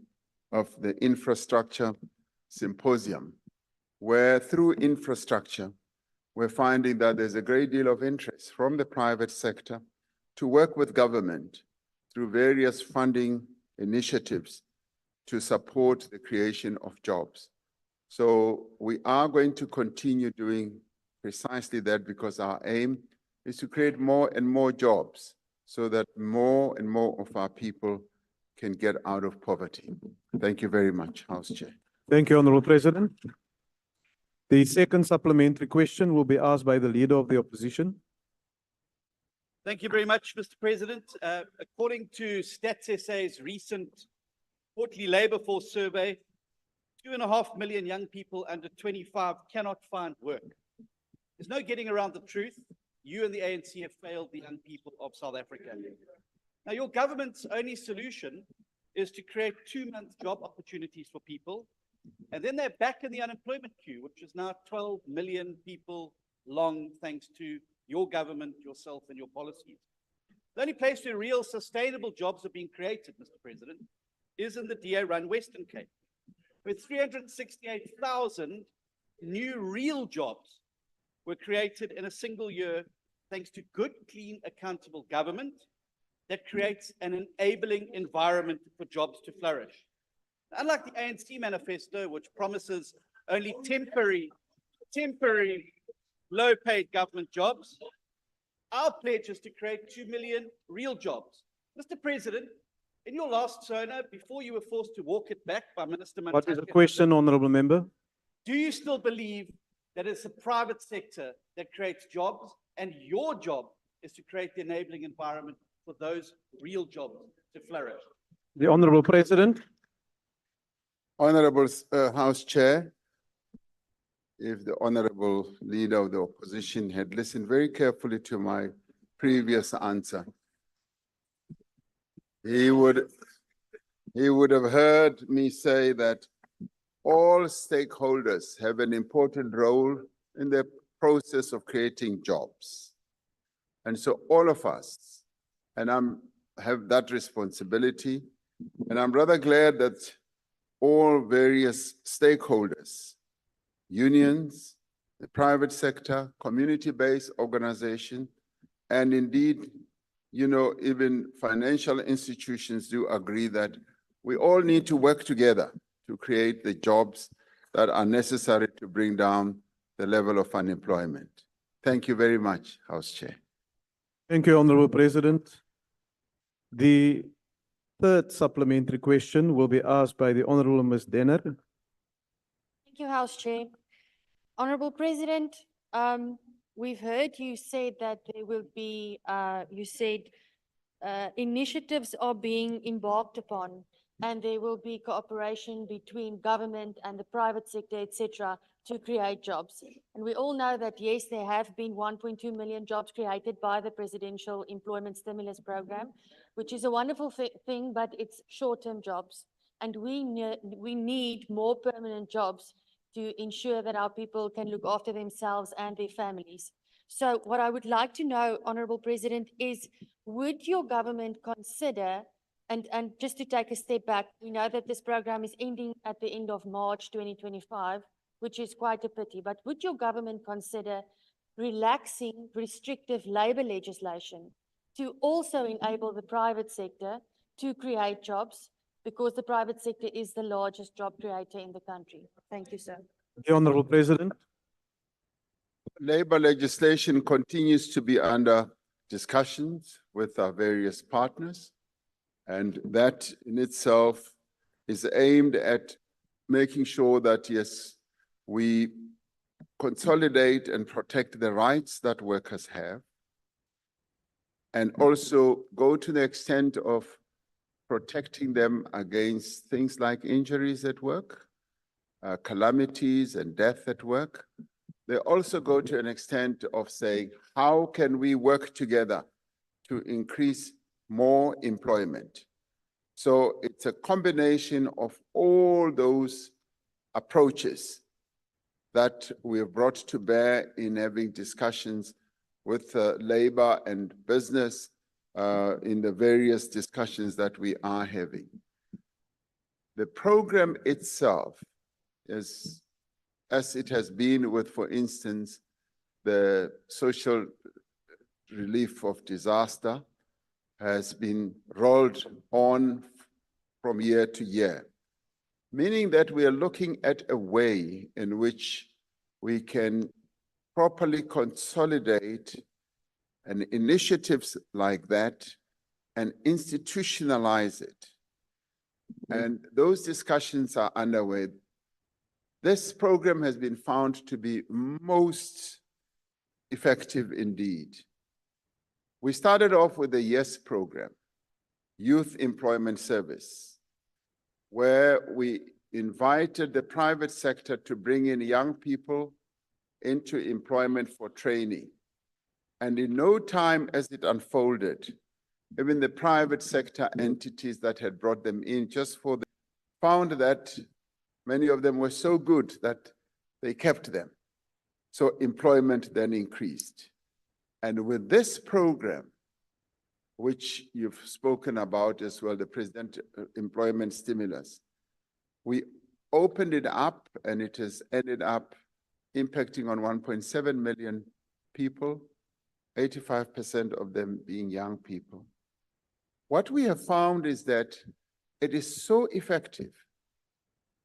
of the infrastructure symposium, where through infrastructure, we're finding that there's a great deal of interest from the private sector to work with government through various funding initiatives to support the creation of jobs. So we are going to continue doing precisely that, because our aim is to create more and more jobs so that more and more of our people can get out of poverty. Thank you very much, House Chair. Thank you, Honorable President. The second supplementary question will be asked by the Leader of the Opposition. Thank you very much, Mr. President. According to Stats SA's recent quarterly labor force survey, 2.5 million young people under 25 cannot find work. There's no getting around the truth. You and the ANC have failed the young people of South Africa. Now, your government's only solution is to create 2-month job opportunities for people, and then they're back in the unemployment queue, which is now 12 million people long, thanks to your government, yourself, and your policies. The only place where real sustainable jobs are being created, Mr. President, is in the DA-run Western Cape, with 368,000 new real jobs were created in a single year, thanks to good, clean, accountable government that creates an enabling environment for jobs to flourish. Unlike the ANC manifesto, which promises only temporary, low-paid government jobs, our pledge is to create 2 million real jobs. Mr. President, in your last SONA, before you were forced to walk it back by Minister Mantaka, What is the question, Honorable Member? do you still believe that it's the private sector that creates jobs, and your job is to create the enabling environment for those real jobs to flourish. The Honorable President. Honorable House Chair, if the Honorable Leader of the Opposition had listened very carefully to my previous answer, he would have heard me say that all stakeholders have an important role in the process of creating jobs. And so all of us, and have that responsibility, and I'm rather glad that all various stakeholders, unions, the private sector, community-based organization, and indeed, you know, even financial institutions do agree that we all need to work together to create the jobs that are necessary to bring down the level of unemployment. Thank you very much, House Chair. Thank you, Honorable President. The third supplementary question will be asked by the Honorable Ms. Denner. Thank you, House Chair. Honorable President, we've heard you say that there will be, initiatives are being embarked upon, and there will be cooperation between government and the private sector, etc., to create jobs. And we all know that, yes, there have been 1.2 million jobs created by the Presidential Employment Stimulus Program, which is a wonderful thing, but it's short-term jobs. And we need more permanent jobs to ensure that our people can look after themselves and their families. So what I would like to know, Honorable President, is would your government consider, and just to take a step back, we know that this program is ending at the end of March 2025, which is quite a pity, but would your government consider relaxing restrictive labor legislation to also enable the private sector to create jobs, because the private sector is the largest job creator in the country? Thank you, sir. The Honorable President. Labor legislation continues to be under discussions with our various partners, and that in itself is aimed at making sure that, yes, we consolidate and protect the rights that workers have, and also go to the extent of protecting them against things like injuries at work, calamities and death at work. They also go to an extent of saying, how can we work together to increase more employment? So it's a combination of all those approaches that we have brought to bear in having discussions with labor and business in the various discussions that we are having. The program itself is, as it has been with, for instance, the social relief of disaster, has been rolled on from year to year, meaning that we are looking at a way in which we can properly consolidate and initiatives like that and institutionalize it. And those discussions are underway. This program has been found to be most effective indeed. We started off with the YES program, Youth Employment Service, where we invited the private sector to bring in young people into employment for training. And in no time as it unfolded, even the private sector entities that had brought them in just for the, found that many of them were so good that they kept them. So employment then increased. And with this program, which you've spoken about as well, the President Employment Stimulus, we opened it up and it has ended up impacting on 1.7 million people, 85% of them being young people. What we have found is that it is so effective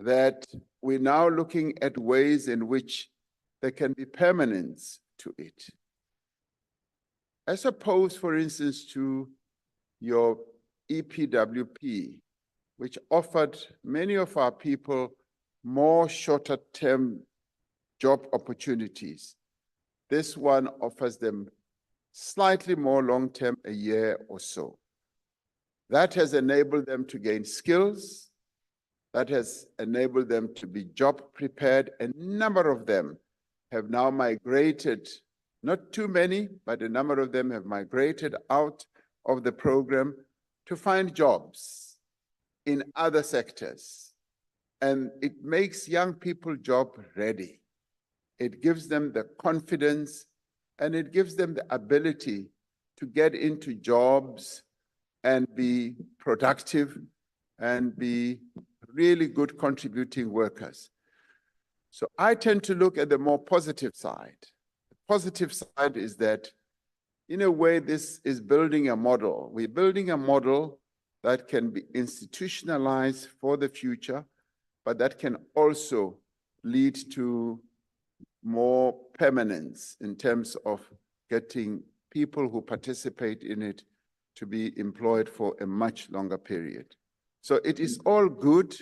that we're now looking at ways in which there can be permanence to it. As opposed, for instance, to your EPWP, which offered many of our people more shorter-term job opportunities. This one offers them slightly more long-term, a year or so. That has enabled them to gain skills. That has enabled them to be job prepared. A number of them have now migrated, not too many, but a number of them have migrated out of the program to find jobs in other sectors. And it makes young people job ready. It gives them the confidence and it gives them the ability to get into jobs and be productive and be really good contributing workers. So I tend to look at the more positive side. The positive side is that, in a way, this is building a model. We're building a model that can be institutionalized for the future, but that can also lead to more permanence in terms of getting people who participate in it to be employed for a much longer period. So it is all good.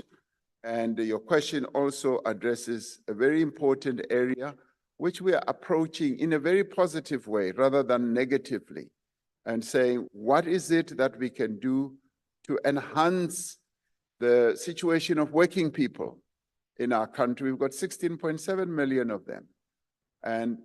And your question also addresses a very important area, which we are approaching in a very positive way rather than negatively, and saying, what is it that we can do to enhance the situation of working people in our country? We've got 16.7 million of them. And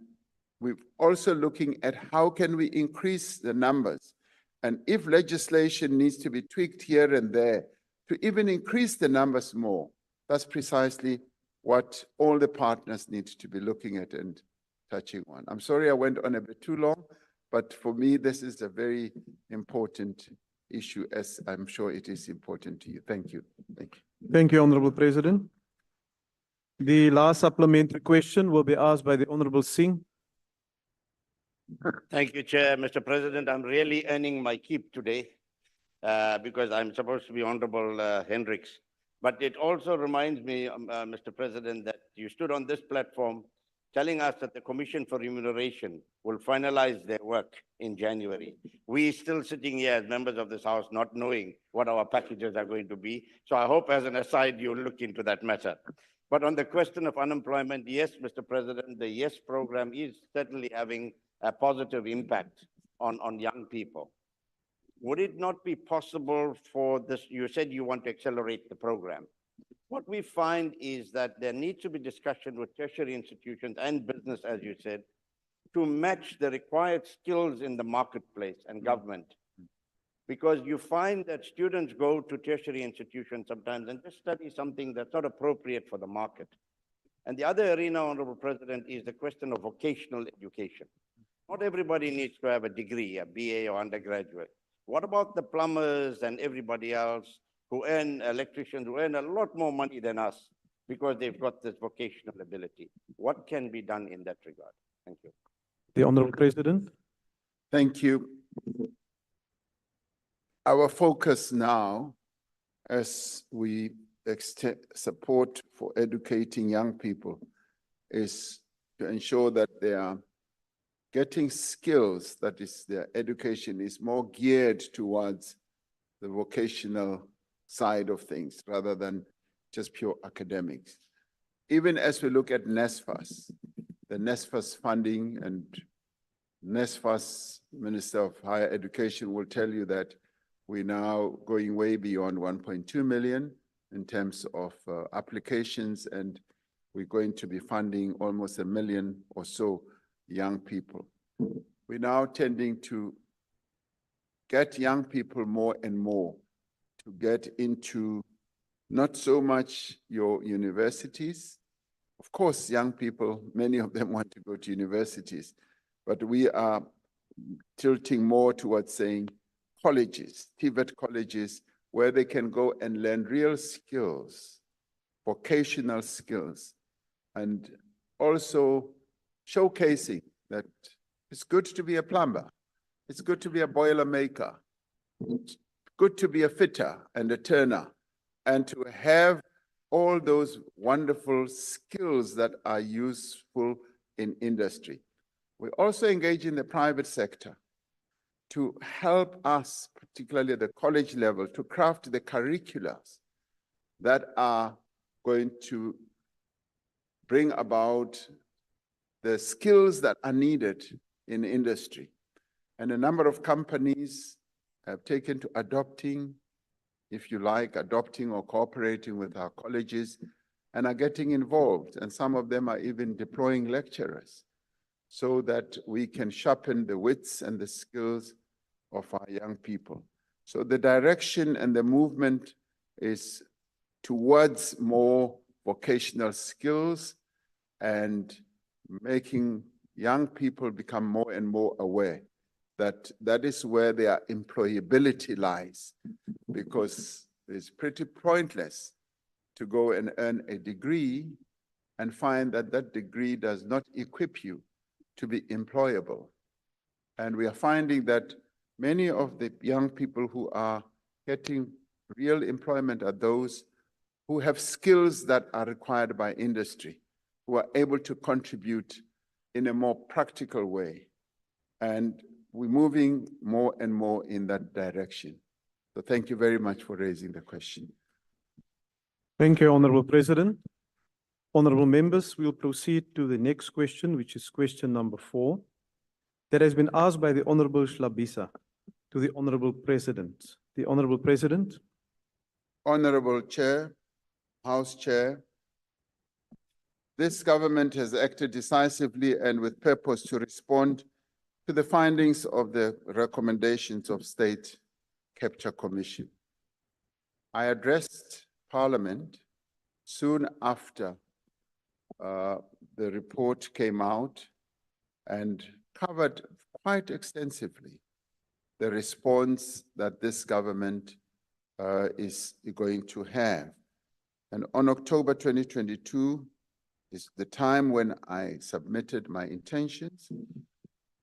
we're also looking at how can we increase the numbers. And if legislation needs to be tweaked here and there to even increase the numbers more, that's precisely what all the partners need to be looking at and touching on. I'm sorry I went on a bit too long, but for me, this is a very important issue, as I'm sure it is important to you. Thank you. Thank you. Thank you, Honorable President. The last supplementary question will be asked by the Honorable Singh. Thank you, Chair. Mr. President, I'm really earning my keep today because I'm supposed to be Honorable Hendricks. But it also reminds me, Mr. President, that you stood on this platform telling us that the Commission for Remuneration will finalize their work in January. We still sitting here as members of this House not knowing what our packages are going to be. So I hope as an aside, you'll look into that matter. But on the question of unemployment, yes, Mr. President, the YES program is certainly having a positive impact on young people. Would it not be possible for this? You said you want to accelerate the program. What we find is that there needs to be discussion with tertiary institutions and business, as you said, to match the required skills in the marketplace and government. Because you find that students go to tertiary institutions sometimes and just study something that's not appropriate for the market. And the other arena, Honorable President, is the question of vocational education. Not everybody needs to have a degree, a BA or undergraduate. What about the plumbers and everybody else who earn, electricians who earn a lot more money than us because they've got this vocational ability? What can be done in that regard? Thank you. The Honorable President. Thank you. Our focus now, as we extend support for educating young people, is to ensure that they are getting skills, that is, their education is more geared towards the vocational side of things rather than just pure academics. Even as we look at NSFAS, the NSFAS funding, and NSFAS, Minister of Higher Education, will tell you that we're now going way beyond 1.2 million in terms of applications, and we're going to be funding almost 1 million or so young people. We're now tending to get young people more and more to get into not so much your universities. Of course, young people, many of them want to go to universities, but we are tilting more towards saying colleges, TVET colleges, where they can go and learn real skills, vocational skills, and also showcasing that it's good to be a plumber, it's good to be a boiler maker, it's good to be a fitter and a turner, and to have all those wonderful skills that are useful in industry. We also engage in the private sector to help us, particularly at the college level, to craft the curricula that are going to bring about the skills that are needed in industry. And a number of companies have taken to adopting, if you like, adopting or cooperating with our colleges and are getting involved. And some of them are even deploying lecturers so that we can sharpen the wits and the skills of our young people. So the direction and the movement is towards more vocational skills and making young people become more and more aware that that is where their employability lies, because it's pretty pointless to go and earn a degree and find that that degree does not equip you to be employable. And we are finding that many of the young people who are getting real employment are those who have skills that are required by industry, who are able to contribute in a more practical way. And we're moving more and more in that direction. So thank you very much for raising the question. Thank you, Honorable President. Honorable members, we'll proceed to the next question, which is question number 4, that has been asked by the Honorable Shlabisa to the Honorable President. The Honorable President. Honorable Chair, House Chair, this government has acted decisively and with purpose to respond to the findings of the recommendations of State Capture Commission. I addressed Parliament soon after the report came out and covered quite extensively the response that this government is going to have. And on October 2022 is the time when I submitted my intentions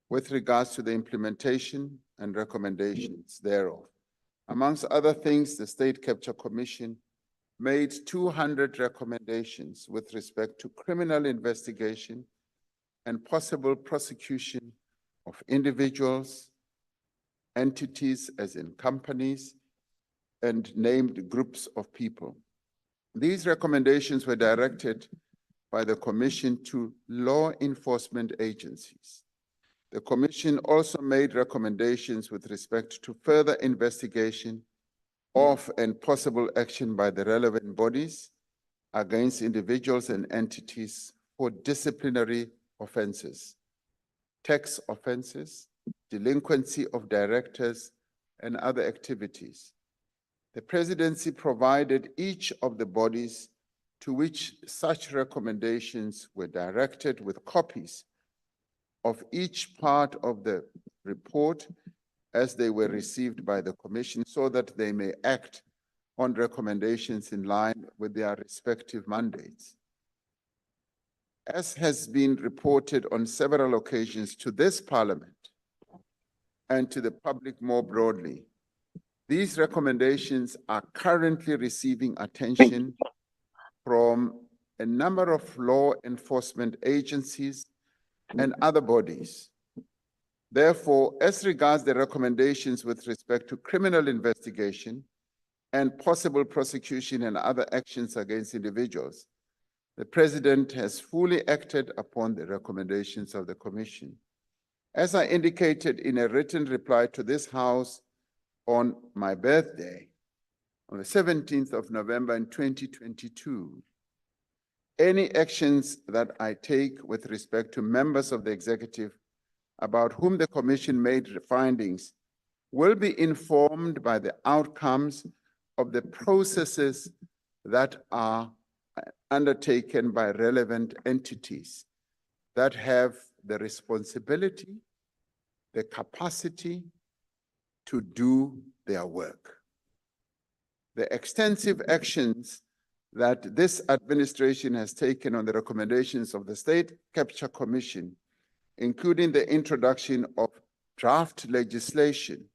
with regards to the implementation and recommendations thereof. Amongst other things, the State Capture Commission made 200 recommendations with respect to criminal investigation and possible prosecution of individuals, entities, as in companies, and named groups of people. These recommendations were directed by the Commission to law enforcement agencies. The Commission also made recommendations with respect to further investigation of and possible action by the relevant bodies against individuals and entities for disciplinary offenses, tax offenses, delinquency of directors, and other activities. The Presidency provided each of the bodies to which such recommendations were directed with copies of each part of the report as they were received by the Commission, so that they may act on recommendations in line with their respective mandates. As has been reported on several occasions to this Parliament and to the public more broadly, these recommendations are currently receiving attention from a number of law enforcement agencies and other bodies. Therefore, as regards the recommendations with respect to criminal investigation and possible prosecution and other actions against individuals, the President has fully acted upon the recommendations of the Commission. As I indicated in a written reply to this House on my birthday, on the 17th of November in 2022, any actions that I take with respect to members of the executive about whom the Commission made findings will be informed by the outcomes of the processes that are undertaken by relevant entities that have the responsibility, the capacity to do their work. The extensive actions that this administration has taken on the recommendations of the State Capture Commission, including the introduction of draft legislation,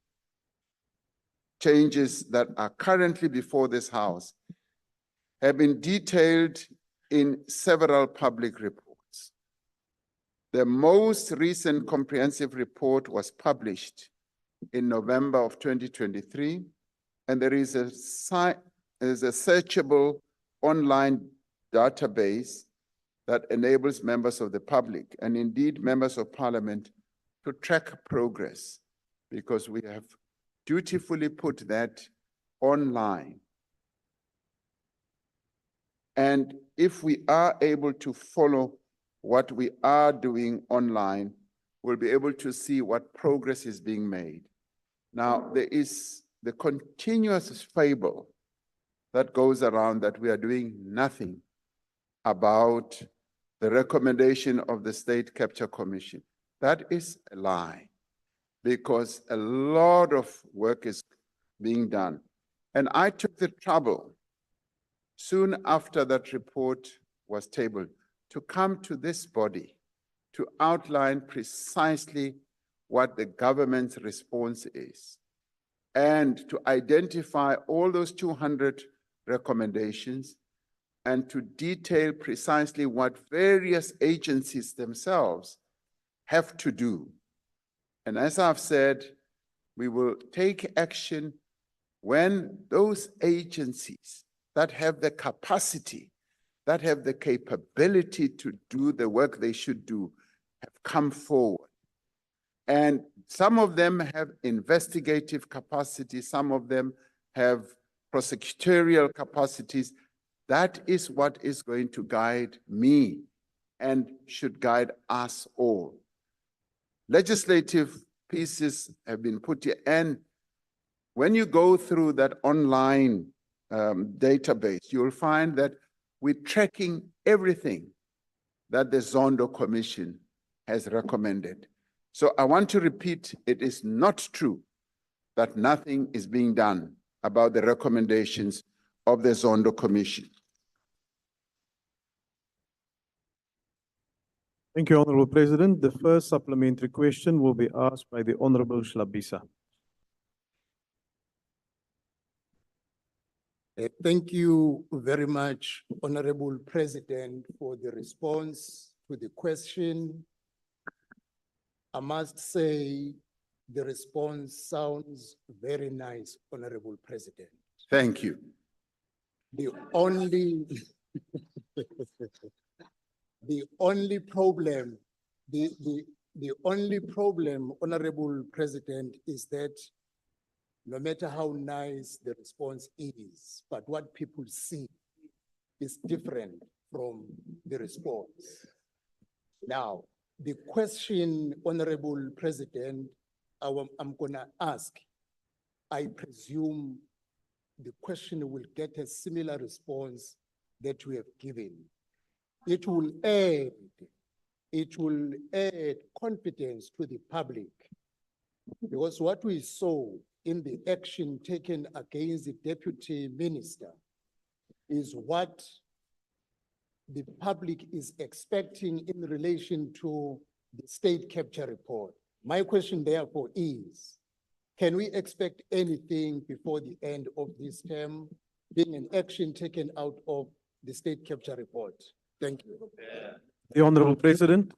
changes that are currently before this House, have been detailed in several public reports. The most recent comprehensive report was published in November of 2023, and there is a searchable online database that enables members of the public and indeed members of Parliament to track progress because we have dutifully put that online. And if we are able to follow what we are doing online, we'll be able to see what progress is being made. Now, there is the continuous fable that goes around that we are doing nothing about the recommendation of the State Capture Commission. That is a lie, because a lot of work is being done. And I took the trouble, soon after that report was tabled, to come to this body to outline precisely what the government's response is, and to identify all those 200 recommendations, and to detail precisely what various agencies themselves have to do. And as I've said, we will take action when those agencies that have the capacity, that have the capability to do the work they should do, have come forward. And some of them have investigative capacity, some of them have prosecutorial capacities. That is what is going to guide me and should guide us all. Legislative pieces have been put here, and when you go through that online database, you'll find that we're tracking everything that the Zondo Commission has recommended. So I want to repeat, it is not true that nothing is being done about the recommendations of the Zondo Commission. Thank you, Honorable President. The first supplementary question will be asked by the Honorable Shlabisa. Thank you very much, Honorable President, for the response to the question. I must say the response sounds very nice, Honorable President. Thank you. The only the only problem, Honorable President, is that no matter how nice the response is, but what people see is different from the response. Now, the question, Honorable President, I'm gonna ask, I presume the question will get a similar response that we have given. It will add confidence to the public, because what we saw in the action taken against the deputy minister is what the public is expecting in relation to the state capture report. My question therefore is, can we expect anything before the end of this term, being an action taken out of the state capture report? Thank you. The Honorable President.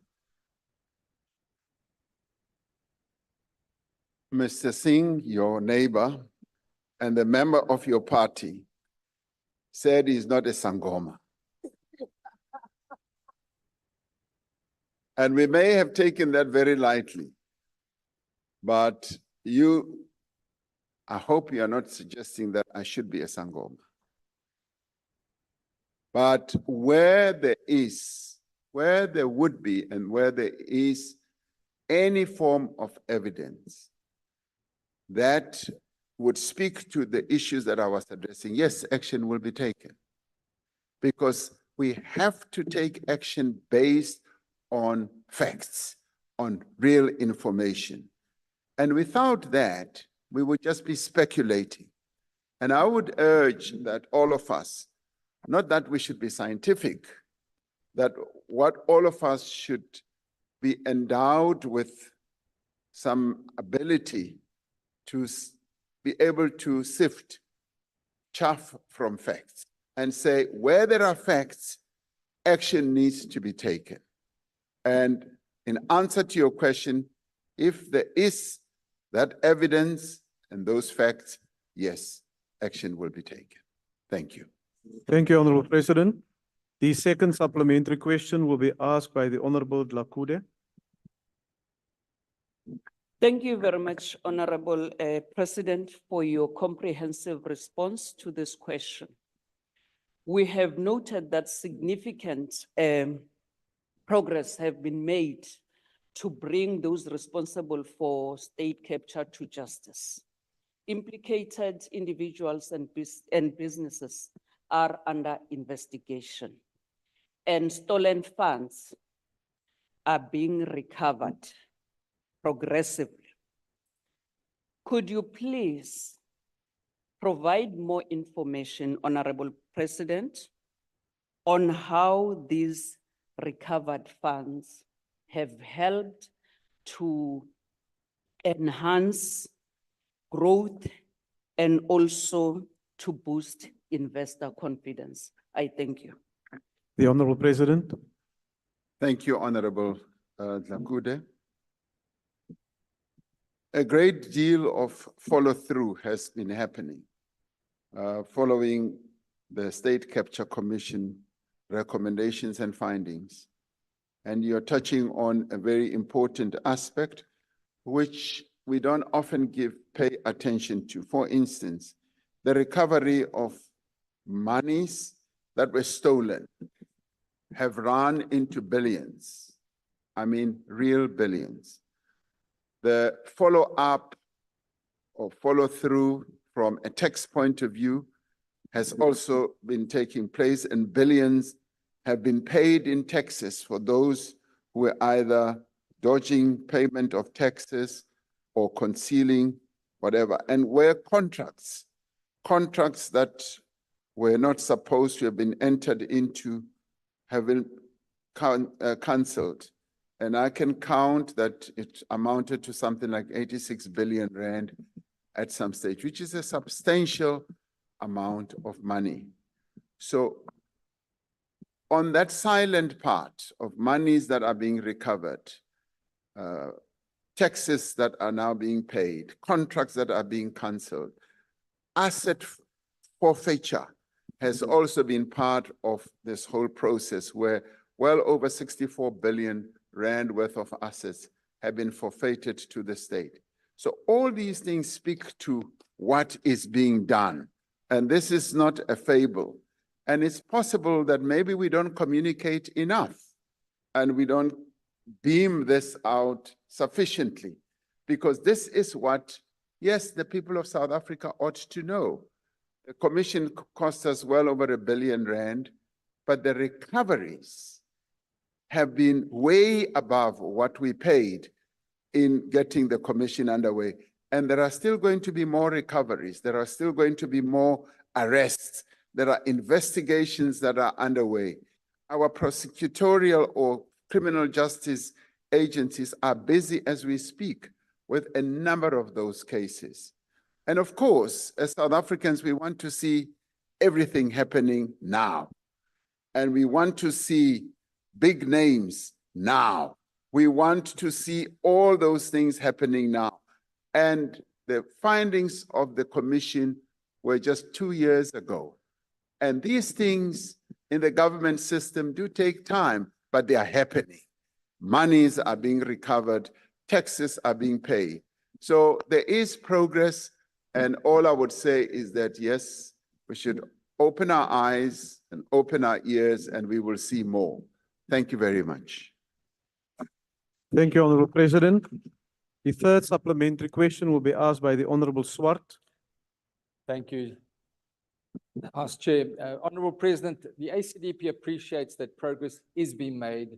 Mr. Singh, your neighbor and the member of your party, said he's not a Sangoma. And we may have taken that very lightly, but I hope you are not suggesting that I should be a Sangoma. But where there would be, and where there is any form of evidence that would speak to the issues that I was addressing, yes, action will be taken. Because we have to take action based on facts, on real information. And without that, we would just be speculating. And I would urge that all of us, not that we should be scientific, that what all of us should be endowed with some ability to be able to sift chaff from facts and say, where there are facts, action needs to be taken. And in answer to your question, if there is that evidence and those facts, yes, action will be taken. Thank you. Thank you, Honorable President. The second supplementary question will be asked by the Honorable Dlakude. Thank you very much, Honorable President, for your comprehensive response to this question. We have noted that significant progress have been made to bring those responsible for state capture to justice. Implicated individuals and businesses are under investigation, and stolen funds are being recovered progressively. Could you please provide more information, Honorable President, on how these recovered funds have helped to enhance growth and also to boost investor confidence? I thank you. The Honorable President. Thank you, Honorable Dlakude. A great deal of follow-through has been happening following the State Capture Commission recommendations and findings. And you're touching on a very important aspect, which we don't often pay attention to. For instance, the recovery of monies that were stolen have run into billions. I mean, real billions. The follow-up or follow-through from a tax point of view has also been taking place, and billions have been paid in taxes for those who were either dodging payment of taxes or concealing whatever, and where contracts that were not supposed to have been entered into have been cancelled. And I can count that it amounted to something like 86 billion rand at some stage, which is a substantial amount of money. So on that silent part of monies that are being recovered, taxes that are now being paid, contracts that are being cancelled, asset forfeiture has also been part of this whole process, where well over 64 billion rand worth of assets have been forfeited to the state. So all these things speak to what is being done. And this is not a fable. And it's possible that maybe we don't communicate enough and we don't beam this out sufficiently, because this is what, yes, the people of South Africa ought to know. The commission cost us well over R1 billion, but the recoveries have been way above what we paid in getting the commission underway. And there are still going to be more recoveries. There are still going to be more arrests. There are investigations that are underway. Our prosecutorial or criminal justice agencies are busy as we speak with a number of those cases. And of course, as South Africans, we want to see everything happening now. And we want to see big names now. We want to see all those things happening now. And the findings of the commission were just 2 years ago. And these things in the government system do take time, but they are happening. Monies are being recovered, taxes are being paid. So there is progress, and all I would say is that, yes, we should open our eyes and open our ears, and we will see more. Thank you very much. Thank you, Honorable President. The third supplementary question will be asked by the Honorable Swart. Thank you, House Chair. Honorable President, the ACDP appreciates that progress is being made.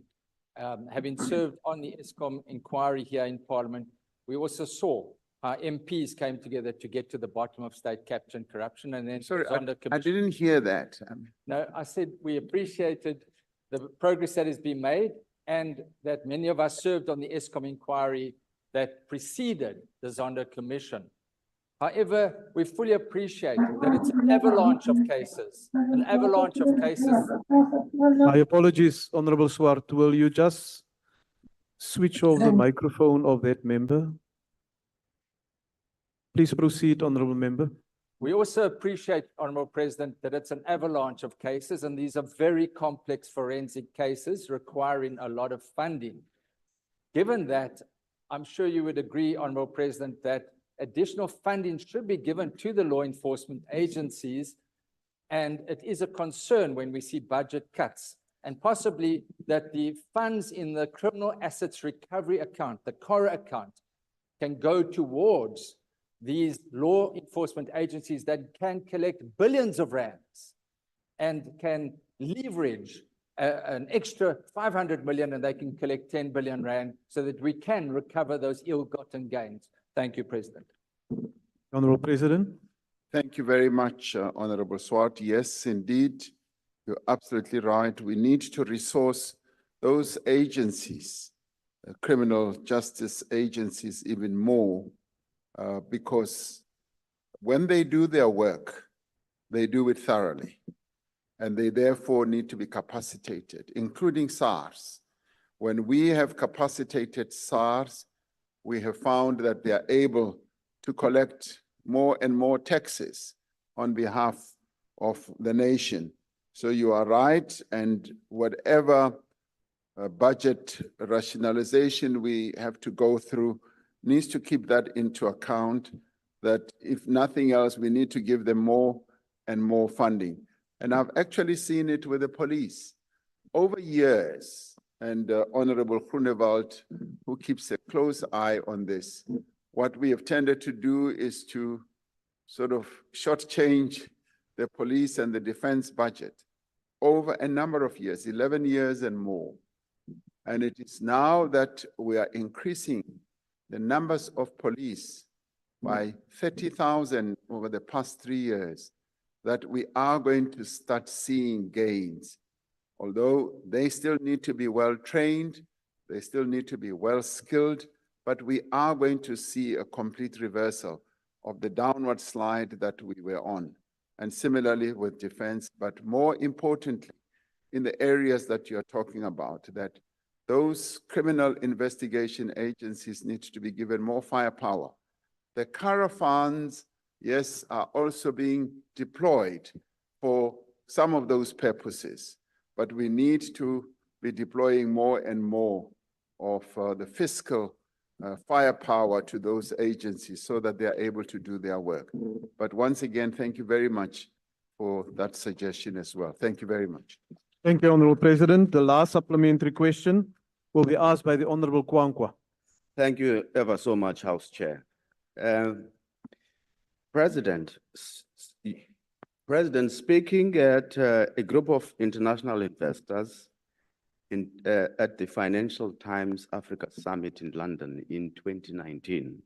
Having served on the ESCOM inquiry here in Parliament, we also saw how MPs came together to get to the bottom of state capture and corruption. And then, sorry, I didn't hear that. No, I said we appreciated the progress that has been made, and that many of us served on the ESCOM inquiry that preceded the Zondo Commission. However, we fully appreciate that it's an avalanche of cases, My apologies, Honorable Swart. Will you just switch off the microphone of that member? Please proceed, Honorable Member. We also appreciate, Honorable President, that it's an avalanche of cases, and these are very complex forensic cases requiring a lot of funding. Given that, I'm sure you would agree, Honorable President, that additional funding should be given to the law enforcement agencies. And it is a concern when we see budget cuts, and possibly that the funds in the criminal assets recovery account, the CORA account, can go towards these law enforcement agencies that can collect billions of rands and can leverage an extra 500 million, and they can collect 10 billion rand so that we can recover those ill-gotten gains. Thank you, President. Honorable President. Thank you very much, Honorable Swart. Yes, indeed, you're absolutely right. We need to resource those agencies, criminal justice agencies, even more, because when they do their work, they do it thoroughly, and they therefore need to be capacitated, including SARS. When we have capacitated SARS, we have found that they are able to collect more and more taxes on behalf of the nation. So you are right, and whatever budget rationalization we have to go through needs to keep that into account, that if nothing else, we need to give them more and more funding. And I've actually seen it with the police over years, and Honorable Groenewald, who keeps a close eye on this, what we have tended to do is to sort of shortchange the police and the defense budget over a number of years, 11 years and more. And it is now that we are increasing the numbers of police by 30,000 over the past 3 years, that we are going to start seeing gains. Although they still need to be well trained, they still need to be well skilled, but we are going to see a complete reversal of the downward slide that we were on. And similarly with defense, but more importantly, in the areas that you're talking about, that those criminal investigation agencies need to be given more firepower. The CARA funds, yes, are also being deployed for some of those purposes, but we need to be deploying more and more of the fiscal firepower to those agencies so that they are able to do their work. But once again, thank you very much for that suggestion as well. Thank you very much. Thank you, Honorable President. The last supplementary question will be asked by the Honorable Kwankwa. Thank you ever so much, House Chair. President, speaking at a group of international investors at the Financial Times Africa Summit in London in 2019,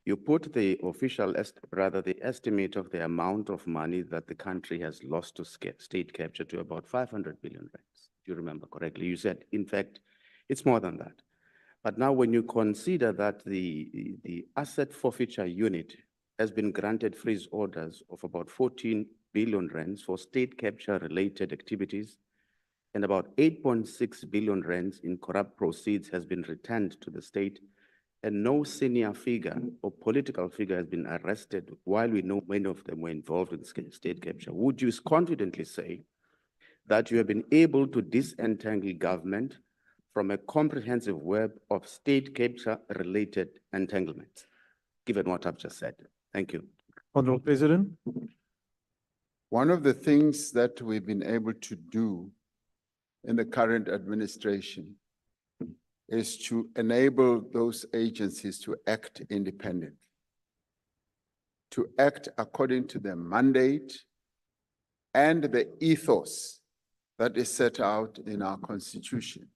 you put the the estimate of the amount of money that the country has lost to state capture to about 500 billion rands. Do you remember correctly? You said, in fact, it's more than that. But now when you consider that the asset forfeiture unit has been granted freeze orders of about 14 billion rands for state capture related activities, and about 8.6 billion rands in corrupt proceeds has been returned to the state, and no senior figure or political figure has been arrested, while we know many of them were involved in state capture. Would you confidently say that you have been able to disentangle government from a comprehensive web of state capture related entanglements, given what I've just said? Thank you. Honorable President. One of the things that we've been able to do in the current administration is to enable those agencies to act independently, to act according to their mandate and the ethos that is set out in our Constitution,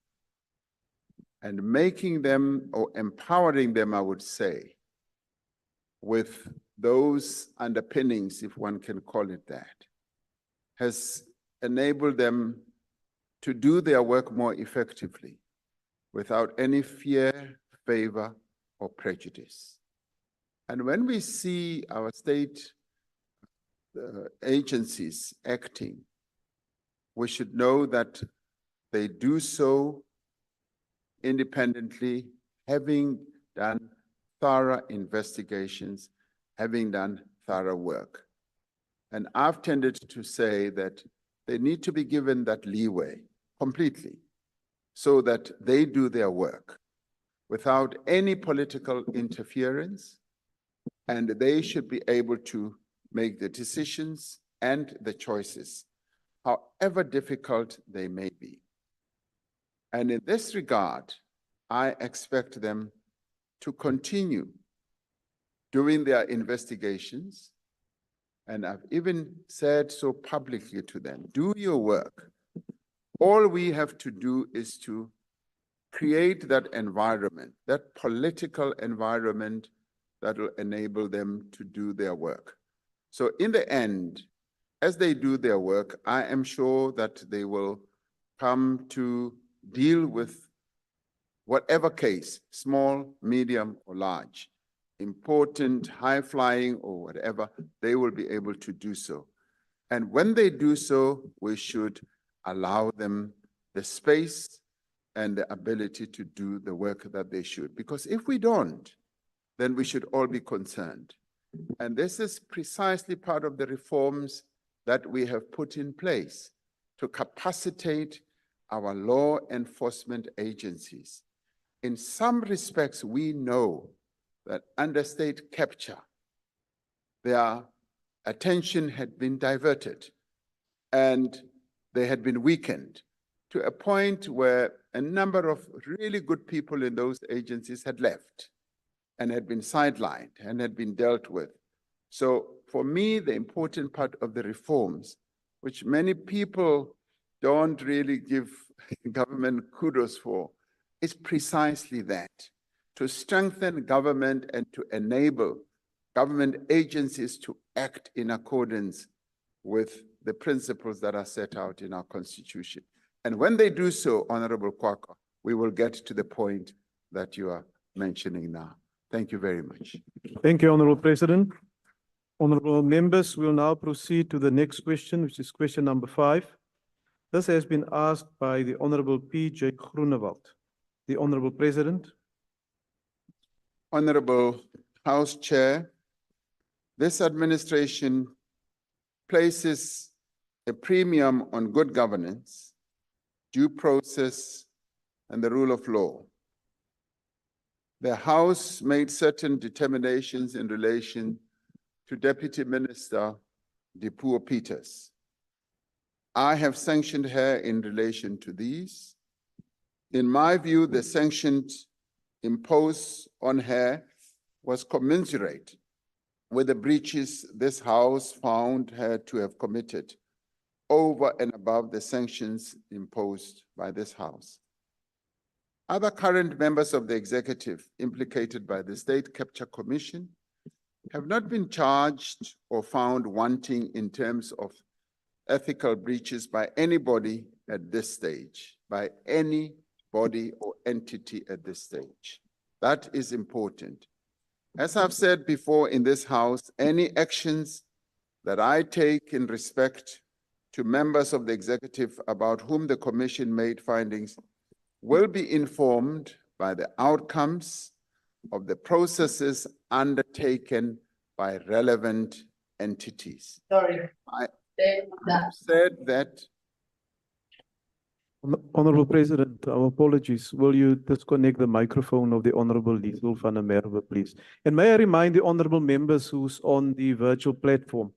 and making them, or empowering them, I would say, with those underpinnings, if one can call it that, has enabled them to do their work more effectively without any fear, favor, or prejudice. And when we see our state agencies acting, we should know that they do so independently, having done thorough investigations, having done thorough work. And I've tended to say that they need to be given that leeway completely so that they do their work. without any political interference, and they should be able to make the decisions and the choices, however difficult they may be. And in this regard, I expect them to continue doing their investigations, and I've even said so publicly to them, do your work. All we have to do is to create that environment, that political environment that will enable them to do their work. So in the end, as they do their work, I am sure that they will come to deal with whatever case, small, medium, or large, important, high-flying, or whatever, they will be able to do so. And when they do so, we should allow them the space and the ability to do the work that they should. Because if we don't, then we should all be concerned. And this is precisely part of the reforms that we have put in place to capacitate our law enforcement agencies. In some respects, we know that under state capture, their attention had been diverted and they had been weakened to a point where a number of really good people in those agencies had left and had been sidelined and had been dealt with. So for me, the important part of the reforms, which many people don't really give government kudos for, is precisely that, to strengthen government and to enable government agencies to act in accordance with the principles that are set out in our Constitution. And when they do so, Honorable Kwakwa, we will get to the point that you are mentioning now. Thank you very much. Thank you, Honorable President. Honorable members, we'll now proceed to the next question, which is question number 5. This has been asked by the Honorable P.J. Groenewald. The Honorable President. Honorable House Chair, this administration places a premium on good governance, due process, and the rule of law. The House made certain determinations in relation to Deputy Minister Dipuo Peters. I have sanctioned her in relation to these. In my view, the sanctions imposed on her was commensurate with the breaches this House found her to have committed over and above the sanctions imposed by this House. Other current members of the executive implicated by the State Capture Commission have not been charged or found wanting in terms of ethical breaches by anybody at this stage, by any body or entity at this stage. That is important. As I've said before in this House, any actions that I take in respect to members of the executive about whom the Commission made findings will be informed by the outcomes of the processes undertaken by relevant entities. Sorry. I have said that. Honorable President, our apologies. Will you disconnect the microphone of the Honorable Liesel van der Merwe, please? And may I remind the honorable members who's on the virtual platform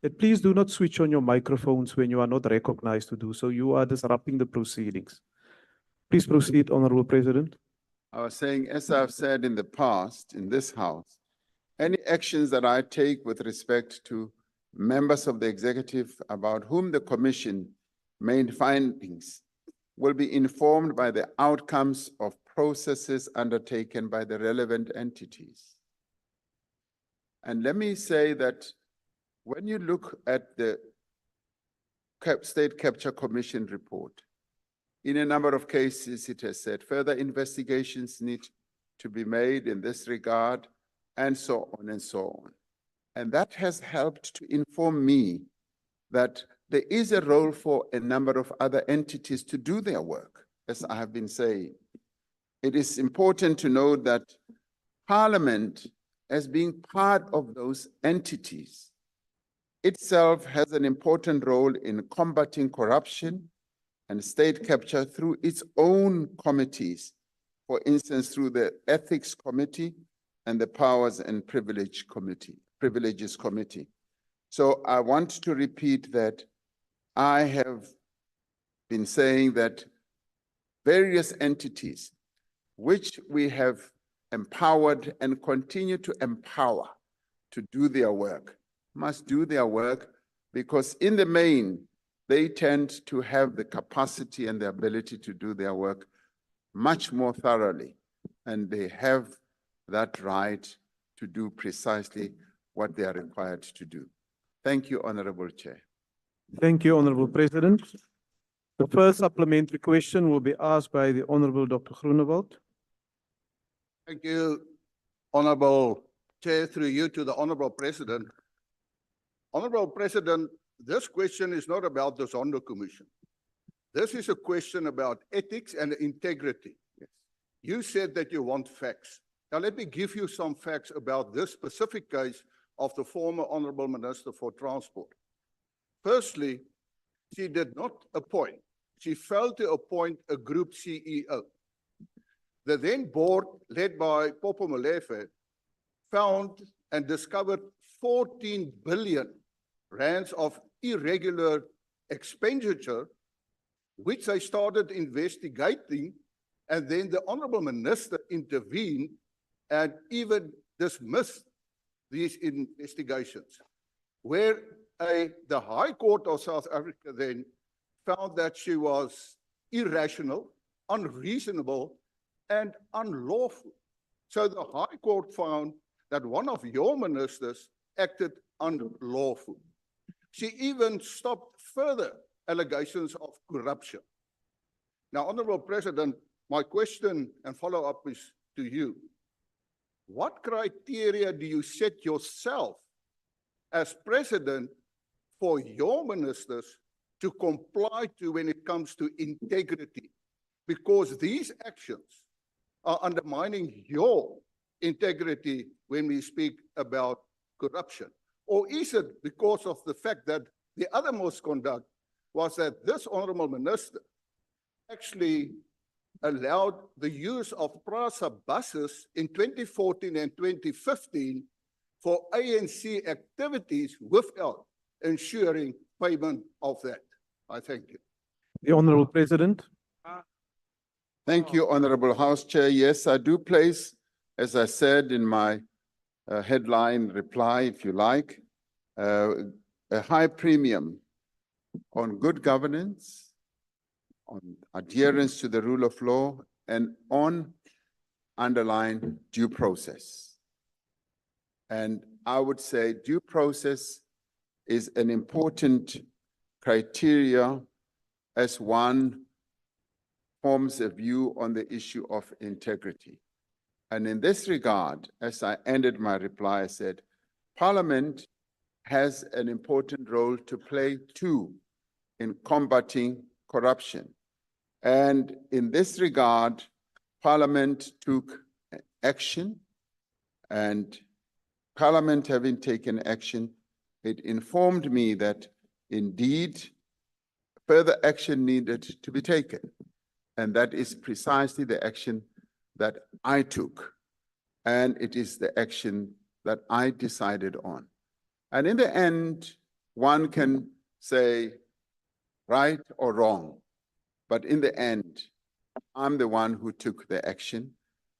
that please do not switch on your microphones when you are not recognized to do so. You are disrupting the proceedings. Please proceed, Honorable President. I was saying, as I've said in the past in this House, any actions that I take with respect to members of the executive about whom the Commission made findings will be informed by the outcomes of processes undertaken by the relevant entities. And let me say that when you look at the State Capture Commission report, in a number of cases, it has said further investigations need to be made in this regard, and so on and so on. And that has helped to inform me that there is a role for a number of other entities to do their work, as I have been saying. It is important to note that Parliament, as being part of those entities, itself has an important role in combating corruption and state capture through its own committees for instance, through the Ethics Committee and the Powers and Privileges Committee. So I want to repeat that I have been saying that various entities which we have empowered and continue to empower to do their work must do their work, because in the main, they tend to have the capacity and the ability to do their work much more thoroughly, and they have that right to do precisely what they are required to do. Thank you, Honorable Chair. Thank you, Honorable President. The first supplementary question will be asked by the Honorable Dr. Groenewald. Thank you, Honorable Chair, through you to the Honorable President. Honorable President, this question is not about the Zondo Commission. This is a question about ethics and integrity. Yes. You said that you want facts. Now let me give you some facts about this specific case of the former Honorable Minister for Transport. Firstly, she did not appoint. She failed to appoint a group CEO. The then board, led by Popo Molefe, found and discovered 14 billion rands of irregular expenditure, which they started investigating, and then the Honorable Minister intervened and even dismissed these investigations, where the High Court of South Africa then found that she was irrational, unreasonable, and unlawful. So the High Court found that one of your ministers acted unlawful. She even stopped further allegations of corruption. Now, Honorable President, my question and follow-up is to you. What criteria do you set yourself as president for your ministers to comply to when it comes to integrity? Because these actions are undermining your integrity when we speak about corruption. Or is it because of the fact that the other misconduct was that this honorable minister actually allowed the use of PRASA buses in 2014 and 2015 for ANC activities without ensuring payment of that? I thank you. The Honorable President. Thank you, Honorable House Chair. Yes, I do place, as I said in my headline reply, if you like, a high premium on good governance, on adherence to the rule of law, and on underlying due process. And I would say due process is an important criteria as one forms a view on the issue of integrity. And in this regard, as I ended my reply, I said, Parliament has an important role to play too in combating corruption. And in this regard, Parliament took action, and Parliament having taken action, it informed me that indeed further action needed to be taken. And that is precisely the action that I took. And it is the action that I decided on. And in the end, one can say right or wrong, but in the end, I'm the one who took the action,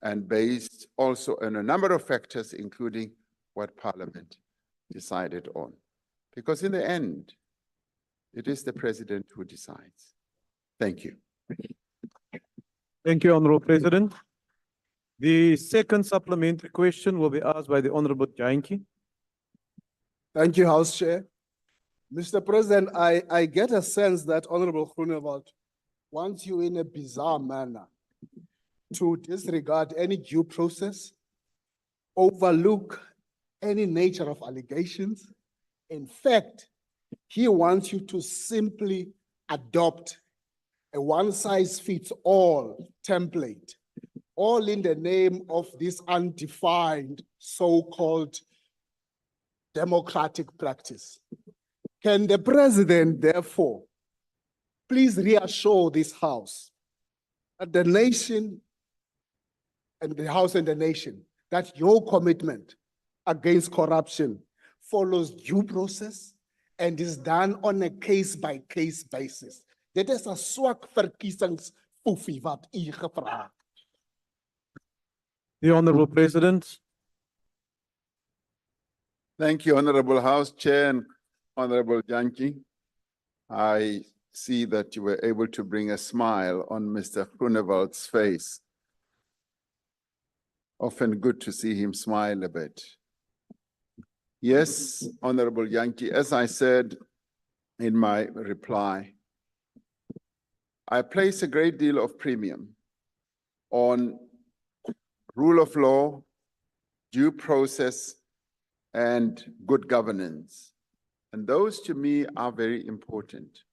and based also on a number of factors, including what Parliament decided on. Because in the end, it is the President who decides. Thank you. Thank you, Honorable President. The second supplementary question will be asked by the Honorable Jantjie. Thank you, House Chair. Mr. President, I get a sense that Honorable Groenewald wants you in a bizarre manner to disregard any due process, overlook any nature of allegations. In fact, he wants you to simply adopt a one-size-fits-all template, all in the name of this undefined so-called democratic practice. Can the President, therefore, please reassure this House that the nation and the House and the nation that your commitment against corruption follows due process and is done on a case-by-case basis. Dit is 'n swak verkiesingsfoefie wat u gevra het. The Honorable President. Thank you, Honorable House Chair and Honorable Janki. I see that you were able to bring a smile on Mr. Groenewald's face. Often good to see him smile a bit. Yes, Honorable Janki, as I said in my reply, I place a great deal of premium on rule of law, due process, and good governance. And those to me are very important.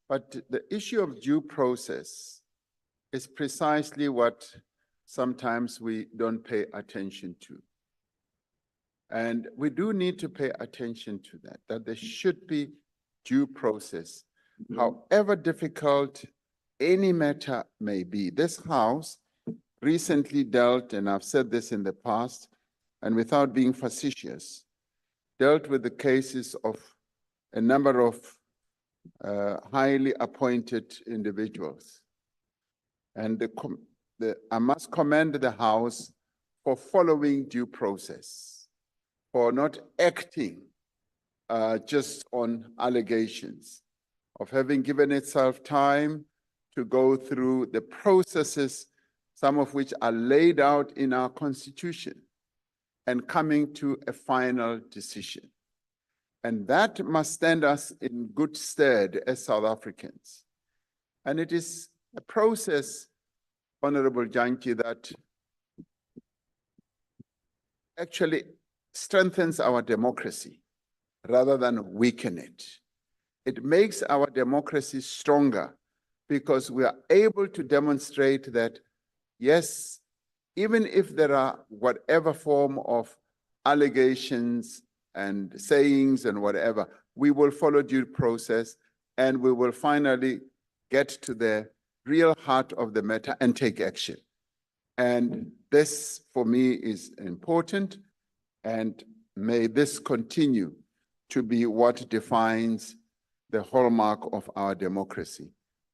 But the issue of due process is precisely what sometimes we don't pay attention to. And we do need to pay attention to that there should be due process, however difficult any matter may be. This House recently dealt, and I've said this in the past, and without being facetious, dealt with the cases of a number of highly appointed individuals. And I must commend the House for following due process, for not acting just on allegations, of having given itself time to go through the processes, some of which are laid out in our Constitution, and coming to a final decision. And that must stand us in good stead as South Africans. And it is a process, Honorable Janki, that actually strengthens our democracy rather than weaken it. It makes our democracy stronger because we are able to demonstrate that, yes, even if there are whatever form of allegations and sayings and whatever, we will follow due process and we will finally get to the real heart of the matter and take action. And this, for me, is important, and may this continue to be what defines the hallmark of our democracy.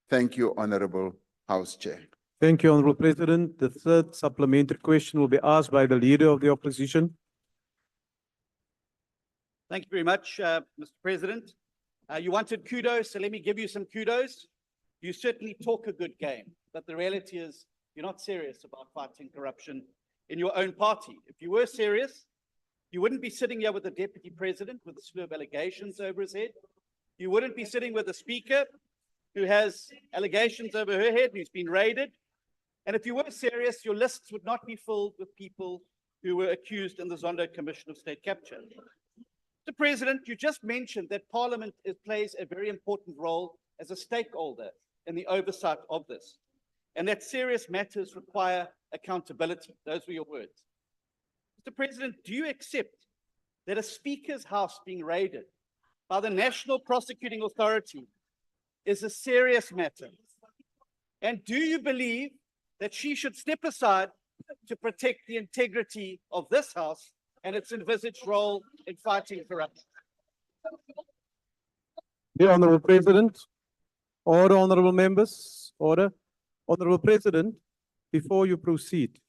Thank you, Honorable House Chair. Thank you, Honorable President. The third supplementary question will be asked by the Leader of the Opposition. Thank you very much, Mr. President. You wanted kudos, so let me give you some kudos. You certainly talk a good game, but the reality is you're not serious about fighting corruption in your own party. If you were serious, you wouldn't be sitting here with the Deputy President with a slew of allegations over his head. You wouldn't be sitting with a Speaker who has allegations over her head, who's been raided. And if you were serious, your lists would not be filled with people who were accused in the Zondo Commission of State Capture. Mr. President, you just mentioned that Parliament plays a very important role as a stakeholder in the oversight of this, and that serious matters require accountability. Those were your words. Mr. President, do you accept that a Speaker's house being raided by the National Prosecuting Authority is a serious matter? And do you believe that she should step aside to protect the integrity of this House and its envisaged role in fighting corruption? The Honorable President. Order, Honorable Members. Order. Honorable President, before you proceed,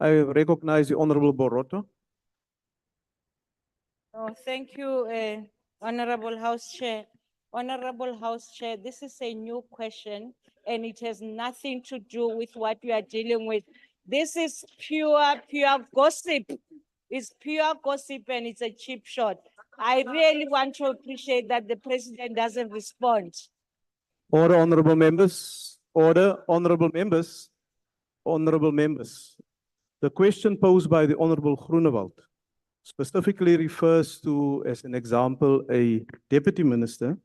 I recognize the Honorable Boroto. Oh, thank you, Honorable House Chair. Honorable House Chair, this is a new question and it has nothing to do with what you are dealing with. This is pure gossip. It's pure gossip and it's a cheap shot. I really want to appreciate that the President doesn't respond. Order, Honorable Members. Order, Honorable Members. Honorable Members. The question posed by the Honorable Groenewald specifically refers to, as an example, a Deputy Minister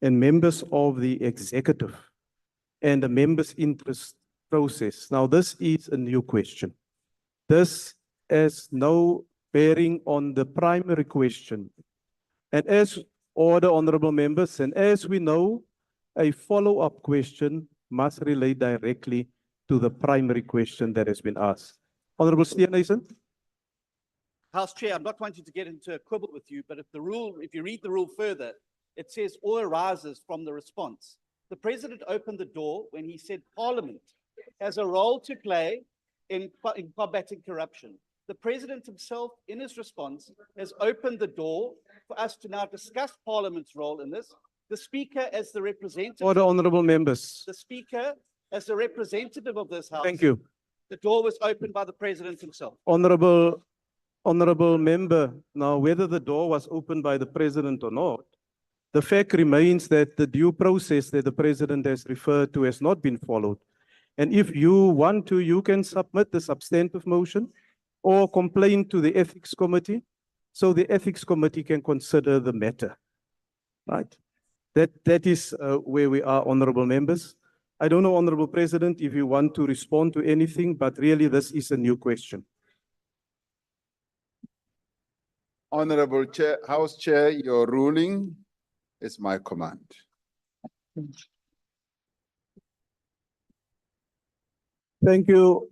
and members of the executive and the members' interest process. Now, this is a new question. This has no bearing on the primary question. And as order, Honorable Members, and as we know, a follow-up question must relate directly to the primary question that has been asked. Honorable Steenhuisen. House Chair, I'm not wanting to get into a quibble with you, but if you read the rule further, it says all arises from the response. The President opened the door when he said Parliament has a role to play in combating corruption. The President himself, in his response, has opened the door for us to now discuss Parliament's role in this. The Speaker, as the representative. Order, honorable members. The Speaker, as the representative of this House. Thank you. The door was opened by the President himself. Honorable member, now whether the door was opened by the President or not, the fact remains that the due process that the President has referred to has not been followed. And if you want to, you can submit the substantive motion or complain to the Ethics Committee, so the Ethics Committee can consider the matter. Right? That is where we are, honorable members. I don't know, Honorable President, if you want to respond to anything, but really this is a new question. Honorable Chair, House Chair, your ruling is my command. Thank you,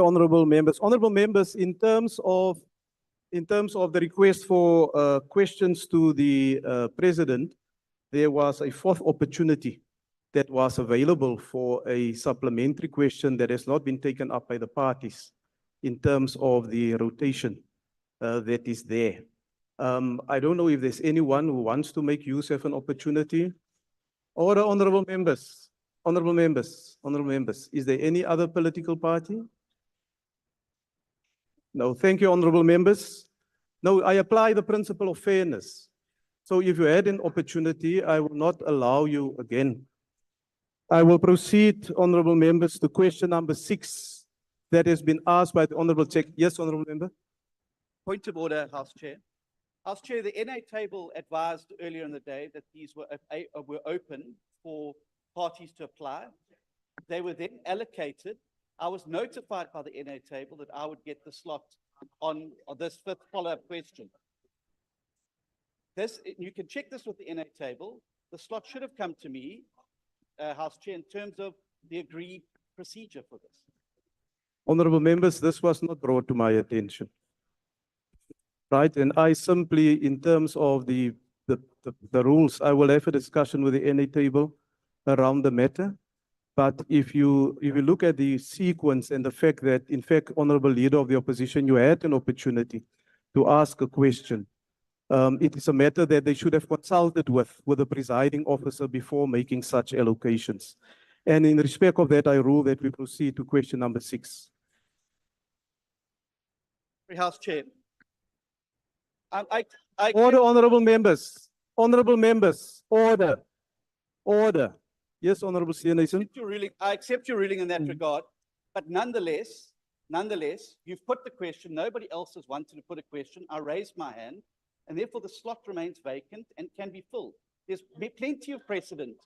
honorable members. Honorable members, in terms of the request for questions to the President, there was a fourth opportunity that was available for a supplementary question that has not been taken up by the parties in terms of the rotation that is there. I don't know if there's anyone who wants to make use of an opportunity. Order, honorable members. Honorable members, honorable members. Is there any other political party? No, thank you, honorable members. No, I apply the principle of fairness. So if you had an opportunity, I will not allow you again. I will proceed, honorable members, to question number 6 that has been asked by the honorable check. Yes, honorable member. Point of order, House Chair. House Chair, the NA table advised earlier in the day that these were open for parties to apply. They were then allocated. I was notified by the NA table that I would get the slot on this 5th follow-up question. You can check this with the NA table. The slot should have come to me, House Chair, in terms of the agreed procedure for this. Honorable members, this was not brought to my attention. Right, and I simply, in terms of the rules, I will have a discussion with the NA table around the matter. But if you look at the sequence and the fact that, in fact, Honorable Leader of the Opposition, you had an opportunity to ask a question. It is a matter that they should have consulted with the presiding officer before making such allocations. And in respect of that, I rule that we proceed to question number 6. House Chair. Order, honorable members. Honorable members, order. Order. Yes, Honorable Steenhuisen. I accept your ruling in that regard, but nonetheless, you've put the question. Nobody else has wanted to put a question. I raised my hand, and therefore the slot remains vacant and can be filled. There's plenty of precedent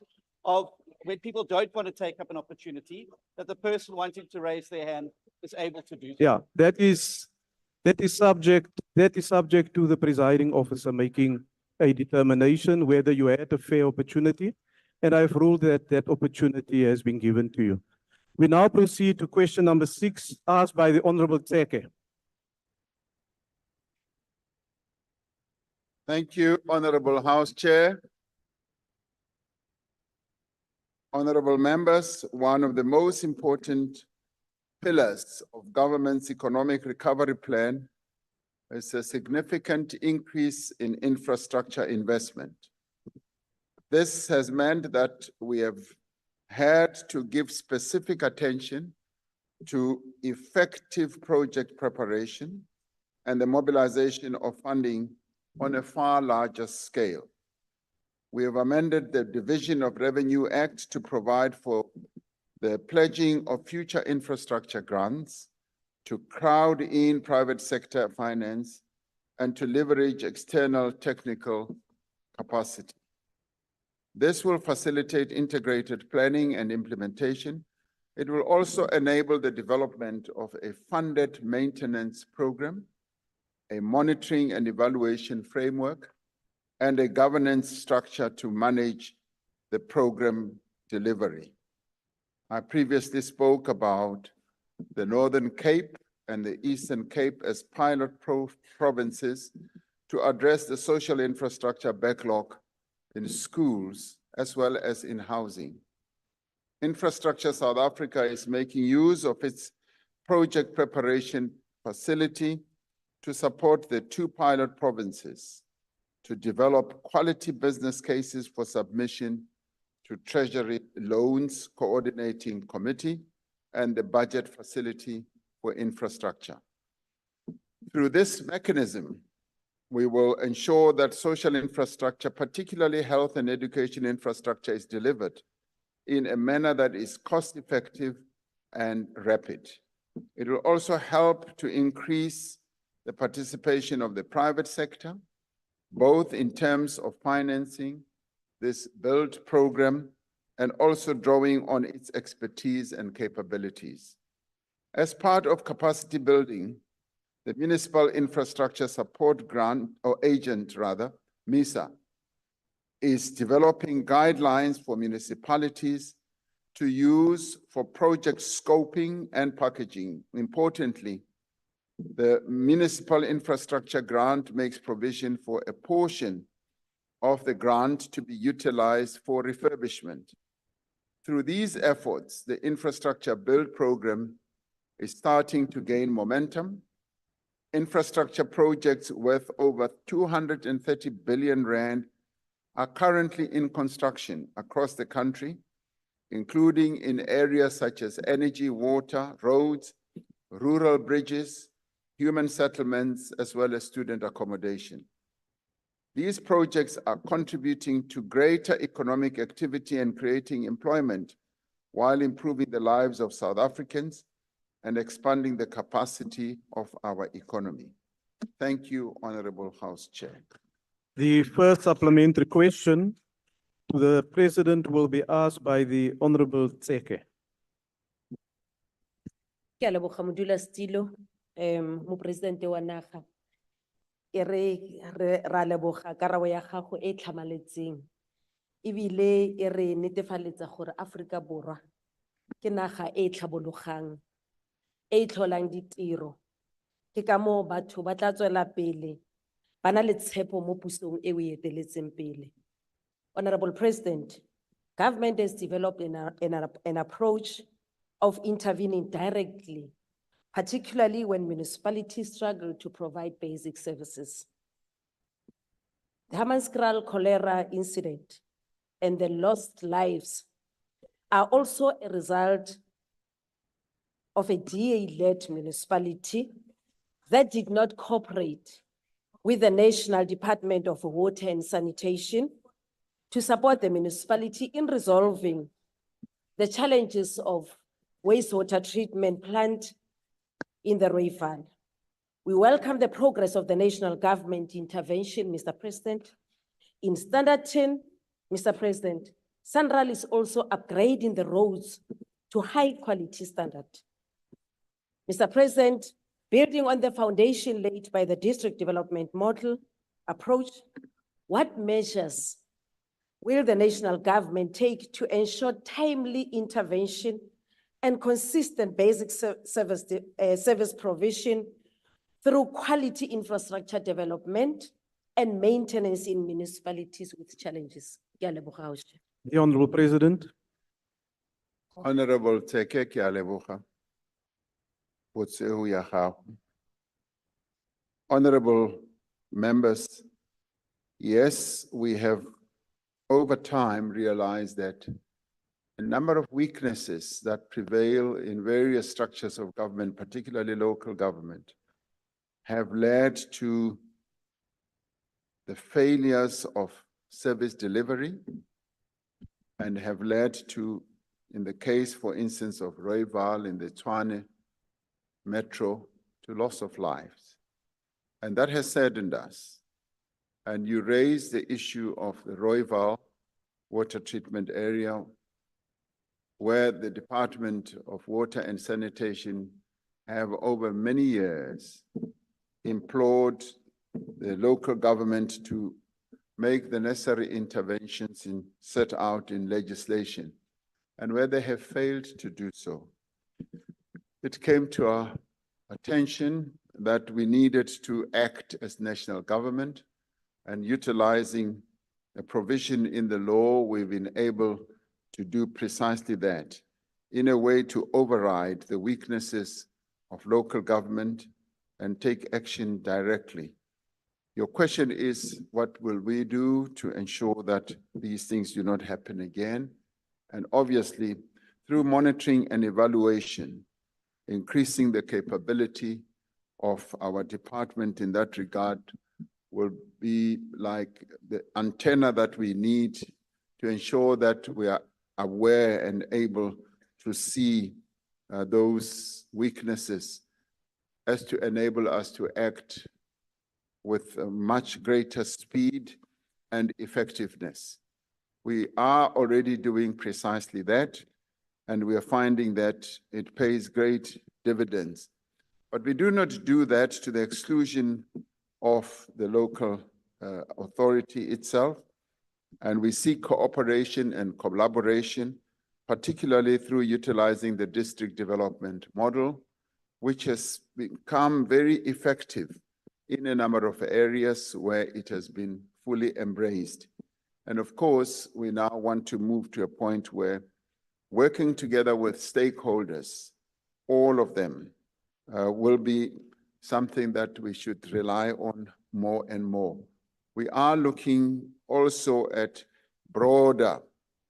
of when people don't want to take up an opportunity, that the person wanting to raise their hand is able to do so. Yeah, that is subject to the presiding officer making a determination whether you had a fair opportunity, and I've ruled that that opportunity has been given to you. We now proceed to question number 6 asked by the Honorable Tseke. Thank you, Honorable House Chair. Honorable members, one of the most important pillars of government's economic recovery plan is a significant increase in infrastructure investment. This has meant that we have had to give specific attention to effective project preparation and the mobilization of funding on a far larger scale. We have amended the Division of Revenue Act to provide for the pledging of future infrastructure grants, to crowd in private sector finance, and to leverage external technical capacity. This will facilitate integrated planning and implementation. It will also enable the development of a funded maintenance program, a monitoring and evaluation framework, and a governance structure to manage the program delivery. I previously spoke about the Northern Cape and the Eastern Cape as pilot provinces to address the social infrastructure backlog in schools as well as in housing. Infrastructure South Africa is making use of its project preparation facility to support the 2 pilot provinces to develop quality business cases for submission to Treasury Loans Coordinating Committee and the Budget Facility for Infrastructure. Through this mechanism, we will ensure that social infrastructure, particularly health and education infrastructure, is delivered in a manner that is cost-effective and rapid. It will also help to increase the participation of the private sector, both in terms of financing this BUILD program and also drawing on its expertise and capabilities. As part of capacity building, the Municipal Infrastructure Support Grant, or Agent rather, MISA, is developing guidelines for municipalities to use for project scoping and packaging. Importantly, the Municipal Infrastructure Grant makes provision for a portion of the grant to be utilized for refurbishment. Through these efforts, the Infrastructure Build program is starting to gain momentum. Infrastructure projects worth over 230 billion rand are currently in construction across the country, including in areas such as energy, water, roads, rural bridges, human settlements, as well as student accommodation. These projects are contributing to greater economic activity and creating employment while improving the lives of South Africans and expanding the capacity of our economy. Thank you, Honorable House Chair. The first supplementary question to the President will be asked by the Honorable Tseke. Ke a leboga modulasetilo, mopresidente wa naga. E ra leboga karabo ya gago e tlhamaletseng. Ebile e re netefaletsa gore Afrika Borwa ke naga e tlhabologang, e tlholang ditiro. Ke ka moo batho ba tla tswela pele, ba na le tshepo mo pusong e o e eteletseng pele. Honorable President, government has developed an approach of intervening directly, particularly when municipalities struggle to provide basic services. The Hammanskraal cholera incident and the lost lives are also a result of a DA-led municipality that did not cooperate with the National Department of Water and Sanitation to support the municipality in resolving the challenges of wastewater treatment plant in the Rooival. We welcome the progress of the national government intervention, Mr. President. In Standerton, Mr. President, SANRAL is also upgrading the roads to high quality standard. Mr. President, building on the foundation laid by the district development model approach, what measures will the national government take to ensure timely intervention and consistent basic service provision through quality infrastructure development and maintenance in municipalities with challenges? The Honorable President. Honorable Tseke, ke a leboga. Potseo ya gago. Honorable members, yes, we have over time realized that a number of weaknesses that prevail in various structures of government, particularly local government, have led to the failures of service delivery and have led to, in the case, for instance, of Rooival in the Tshwane Metro, to loss of lives. And that has saddened us. And you raised the issue of the Rooival water treatment area, where the Department of Water and Sanitation have over many years implored the local government to make the necessary interventions set out in legislation, and where they have failed to do so. It came to our attention that we needed to act as national government, and utilizing a provision in the law, we've been able to do precisely that in a way to override the weaknesses of local government and take action directly. Your question is, what will we do to ensure that these things do not happen again? And obviously, through monitoring and evaluation, increasing the capability of our department in that regard will be like the antenna that we need to ensure that we are aware and able to see those weaknesses as to enable us to act with a much greater speed and effectiveness. We are already doing precisely that, and we are finding that it pays great dividends. But we do not do that to the exclusion of the local authority itself, and we seek cooperation and collaboration, particularly through utilizing the district development model, which has become very effective in a number of areas where it has been fully embraced. And of course, we now want to move to a point where working together with stakeholders, all of them, will be something that we should rely on more and more. We are looking also at broader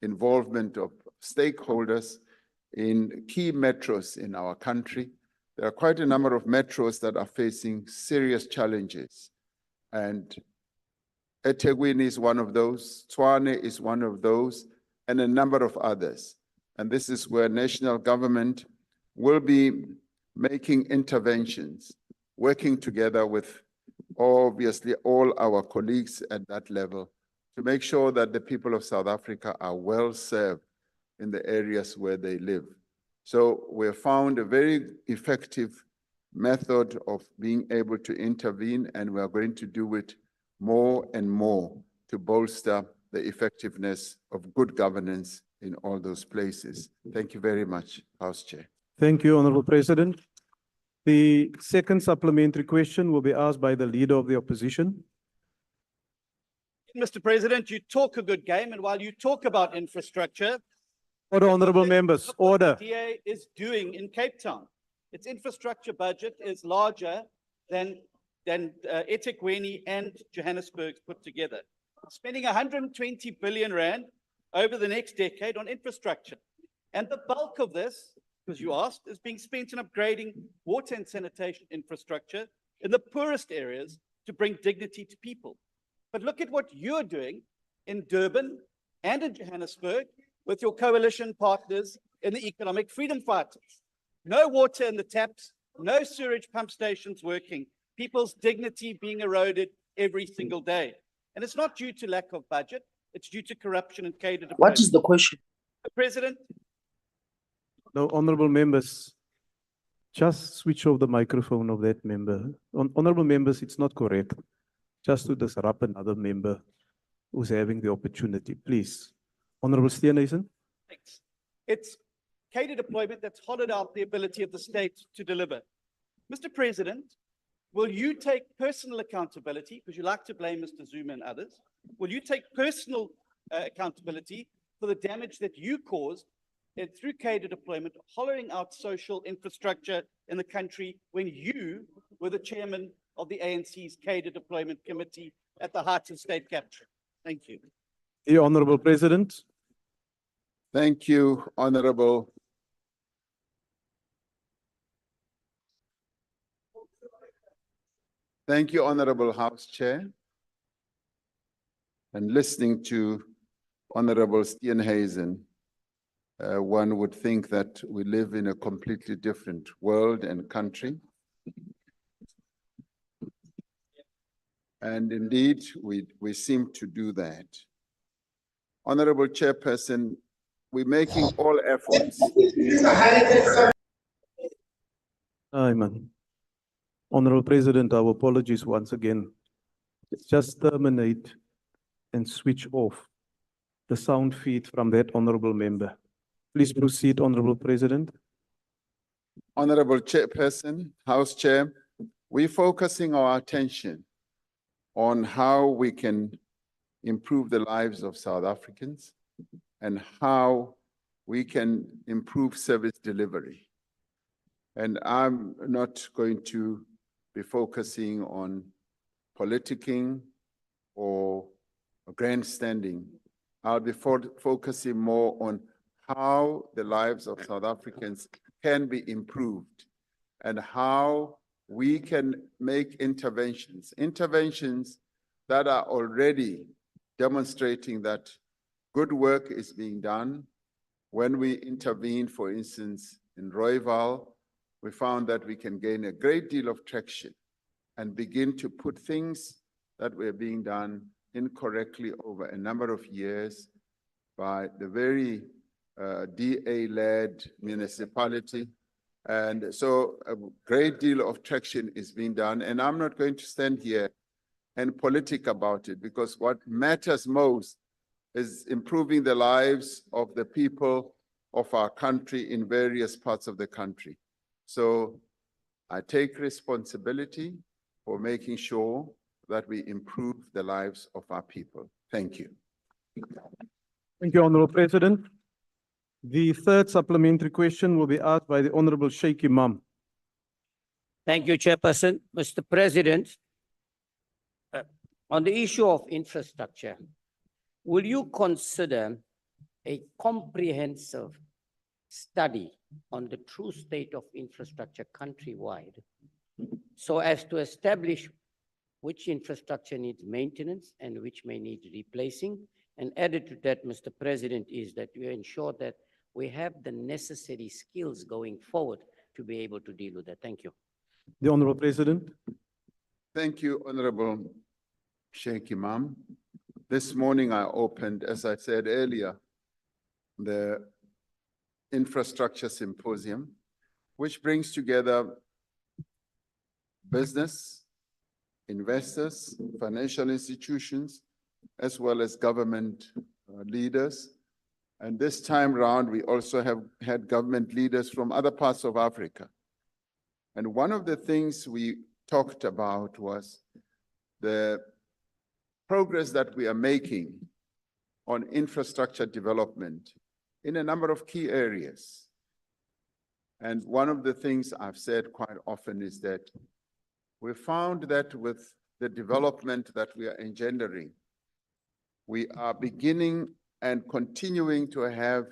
involvement of stakeholders in key metros in our country. There are quite a number of metros that are facing serious challenges, and eThekwini is one of those, Tshwane is one of those, and a number of others. And this is where national government will be making interventions, working together with obviously all our colleagues at that level to make sure that the people of South Africa are well served in the areas where they live. So we have found a very effective method of being able to intervene, and we are going to do it more and more to bolster the effectiveness of good governance in all those places. Thank you very much, House Chair. Thank you, Honorable President. The second supplementary question will be asked by the Leader of the Opposition. Mr. President, you talk a good game, and while you talk about infrastructure, Order, honorable members, look what order. the DA is doing in Cape Town. Its infrastructure budget is larger than eThekwini and Johannesburg put together, spending 120 billion rand over the next decade on infrastructure. And the bulk of this, because you asked, is being spent on upgrading water and sanitation infrastructure in the poorest areas to bring dignity to people. But look at what you're doing in Durban and in Johannesburg with your coalition partners in the economic freedom fighters. No water in the taps, no sewage pump stations working, people's dignity being eroded every single day. And it's not due to lack of budget, it's due to corruption and cadre deployment. What is the question? President? No, honorable members, just switch off the microphone of that member. Honorable members, it's not correct. Just to disrupt another member who's having the opportunity, please. Honorable Steenhuisen. Thanks. It's cadre deployment that's hollowed out the ability of the state to deliver. Mr. President, will you take personal accountability, because you like to blame Mr. Zuma and others, will you take personal accountability for the damage that you caused through cadre deployment, hollowing out social infrastructure in the country when you were the chairman of the ANC's cadre deployment committee at the height of state capture? Thank you. The Honorable President. Thank you, Honorable. Thank you, Honorable House Chair. And listening to Honorable Steenhuisen, one would think that we live in a completely different world and country. And indeed, we seem to do that. Honorable Chairperson, we're making all efforts. Honorable President, our apologies once again. Just terminate and switch off the sound feed from that honorable member. Please proceed, Honorable President. Honorable Chairperson, House Chair, we're focusing our attention on how we can improve the lives of South Africans and how we can improve service delivery. And I'm not going to be focusing on politicking or grandstanding. I'll be focusing more on how the lives of South Africans can be improved and how we can make interventions that are already demonstrating that good work is being done. When we intervene, for instance, in Rooiwal, we found that we can gain a great deal of traction and begin to put things that were being done incorrectly over a number of years by the very DA-led municipality. And so a great deal of traction is being done. And I'm not going to stand here and politic about it, because what matters most is improving the lives of the people of our country in various parts of the country. So I take responsibility for making sure that we improve the lives of our people. Thank you. Thank you, Honorable President. The third supplementary question will be asked by the Honorable Sheikh Imam. Thank you, Chairperson. Mr. President, on the issue of infrastructure, will you consider a comprehensive study on the true state of infrastructure countrywide so as to establish which infrastructure needs maintenance and which may need replacing? And added to that, Mr. President, is that you ensure that we have the necessary skills going forward to be able to deal with that. Thank you. The Honorable President. Thank you, Honorable Sheikh Imam. This morning I opened, as I said earlier, the Infrastructure Symposium, which brings together business, investors, financial institutions, as well as government leaders. And this time around, we also have had government leaders from other parts of Africa. And one of the things we talked about was the progress that we are making on infrastructure development in a number of key areas. And one of the things I've said quite often is that we found that with the development that we are engendering, we are beginning and continuing to have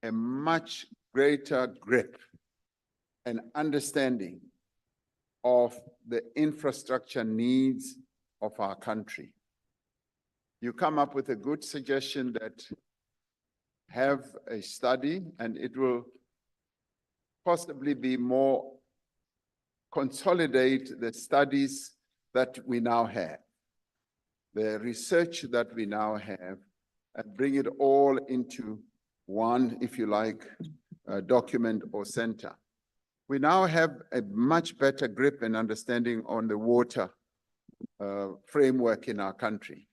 a much greater grip and understanding of the infrastructure needs of our country. You come up with a good suggestion that have a study, and it will possibly be more consolidate the studies that we now have, the research that we now have, and bring it all into one, if you like, document or center. We now have a much better grip and understanding on the water framework in our country.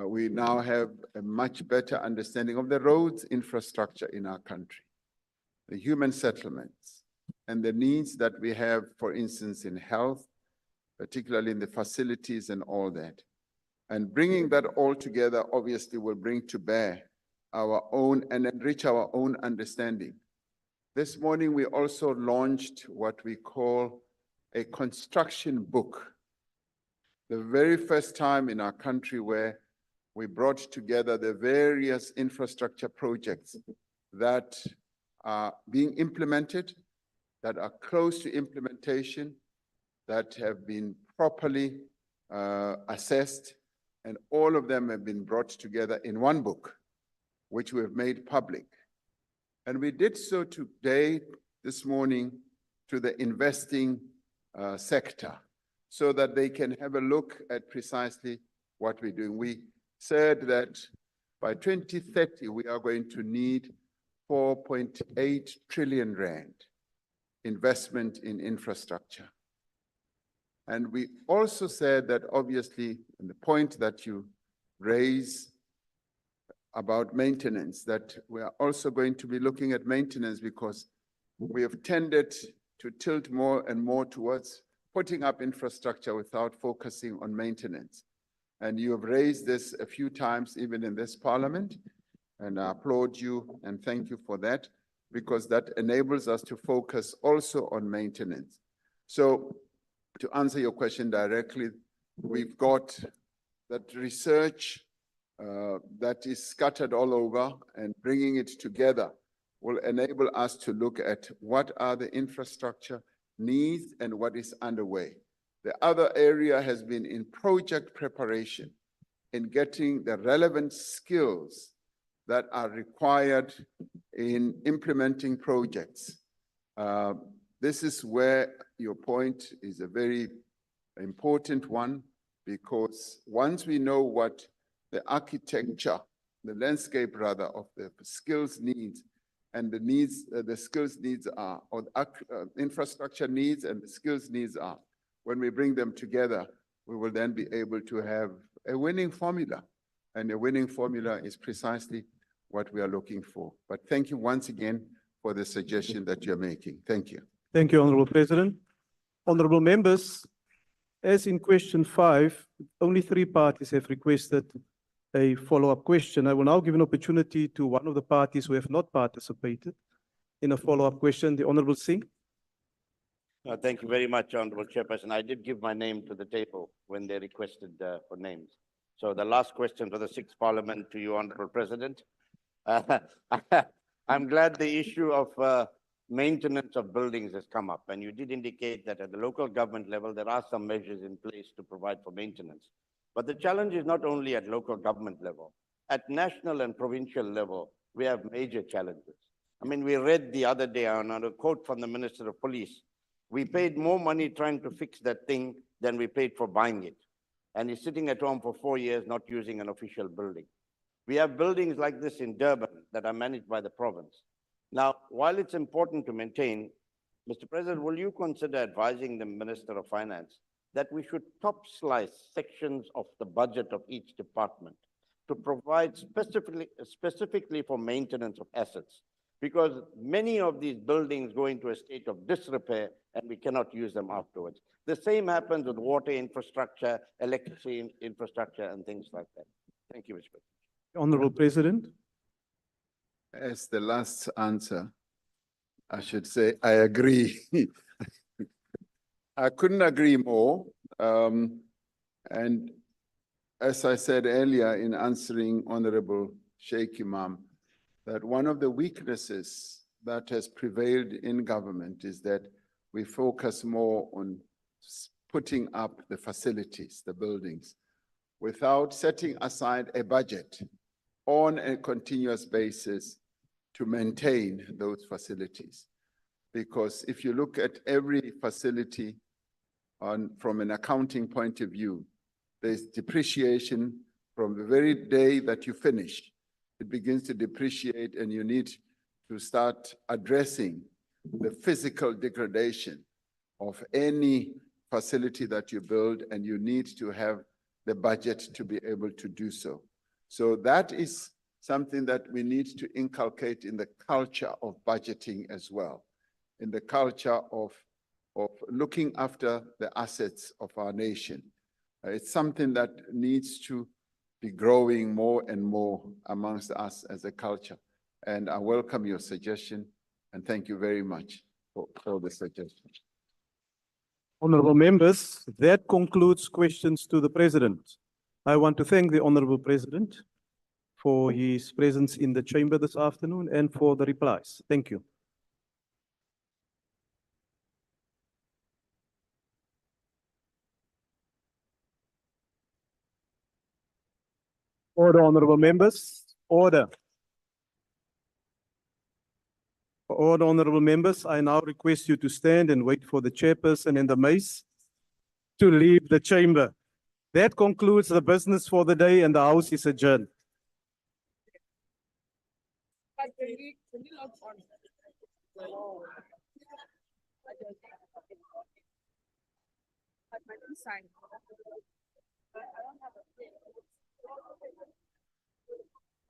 We now have a much better understanding of the roads infrastructure in our country, the human settlements, and the needs that we have, for instance, in health, particularly in the facilities and all that. And bringing that all together obviously will bring to bear our own and enrich our own understanding. This morning, we also launched what we call a construction book. The very first time in our country where we brought together the various infrastructure projects that are being implemented, that are close to implementation, that have been properly assessed, and all of them have been brought together in one book, which we have made public. And we did so today, this morning, to the investing sector, so that they can have a look at precisely what we're doing. We said that by 2030, we are going to need 4.8 trillion rand investment in infrastructure. And we also said that obviously, and the point that you raise about maintenance, that we are also going to be looking at maintenance, because we have tended to tilt more and more towards putting up infrastructure without focusing on maintenance. And you have raised this a few times, even in this parliament, and I applaud you and thank you for that, because that enables us to focus also on maintenance. So to answer your question directly, we've got that research that is scattered all over, and bringing it together will enable us to look at what are the infrastructure needs and what is underway. The other area has been in project preparation, in getting the relevant skills that are required in implementing projects. This is where your point is a very important one, because once we know what the architecture, the landscape rather, of the skills needs and the needs, the skills needs are, or the infrastructure needs and the skills needs are, when we bring them together, we will then be able to have a winning formula. And a winning formula is precisely what we are looking for. But thank you once again for the suggestion that you're making. Thank you. Thank you, Honorable President. Honorable members, as in question 5, only 3 parties have requested a follow-up question. I will now give an opportunity to one of the parties who have not participated in a follow-up question, the Honorable Singh. Thank you very much, Honorable Chairperson. I did give my name to the table when they requested for names. So the last question for the 6th Parliament to you, Honorable President. I'm glad the issue of maintenance of buildings has come up, and you did indicate that at the local government level, there are some measures in place to provide for maintenance. But the challenge is not only at local government level. At national and provincial level, we have major challenges. I mean, we read the other day on a quote from the Minister of Police, we paid more money trying to fix that thing than we paid for buying it. And he's sitting at home for 4 years not using an official building. We have buildings like this in Durban that are managed by the province. Now, while it's important to maintain, Mr. President, will you consider advising the Minister of Finance that we should top slice sections of the budget of each department to provide specifically for maintenance of assets? Because many of these buildings go into a state of disrepair and we cannot use them afterwards. The same happens with water infrastructure, electricity infrastructure, and things like that. Thank you, Mr. President. Honorable President. As the last answer, I should say, I agree. I couldn't agree more. And as I said earlier in answering Honorable Sheikh Imam, that one of the weaknesses that has prevailed in government is that we focus more on putting up the facilities, the buildings, without setting aside a budget on a continuous basis to maintain those facilities. Because if you look at every facility from an accounting point of view, there's depreciation from the very day that you finish. It begins to depreciate, and you need to start addressing the physical degradation of any facility that you build, and you need to have the budget to be able to do so. So that is something that we need to inculcate in the culture of budgeting as well, in the culture of looking after the assets of our nation. It's something that needs to be growing more and more amongst us as a culture. And I welcome your suggestion, and thank you very much for the suggestion. Honorable members, that concludes questions to the President. I want to thank the Honorable President for his presence in the chamber this afternoon and for the replies. Thank you. Order, honorable members. Order. Order, honorable members. I now request you to stand and wait for the chairperson and the mace to leave the chamber. That concludes the business for the day, and the House is adjourned.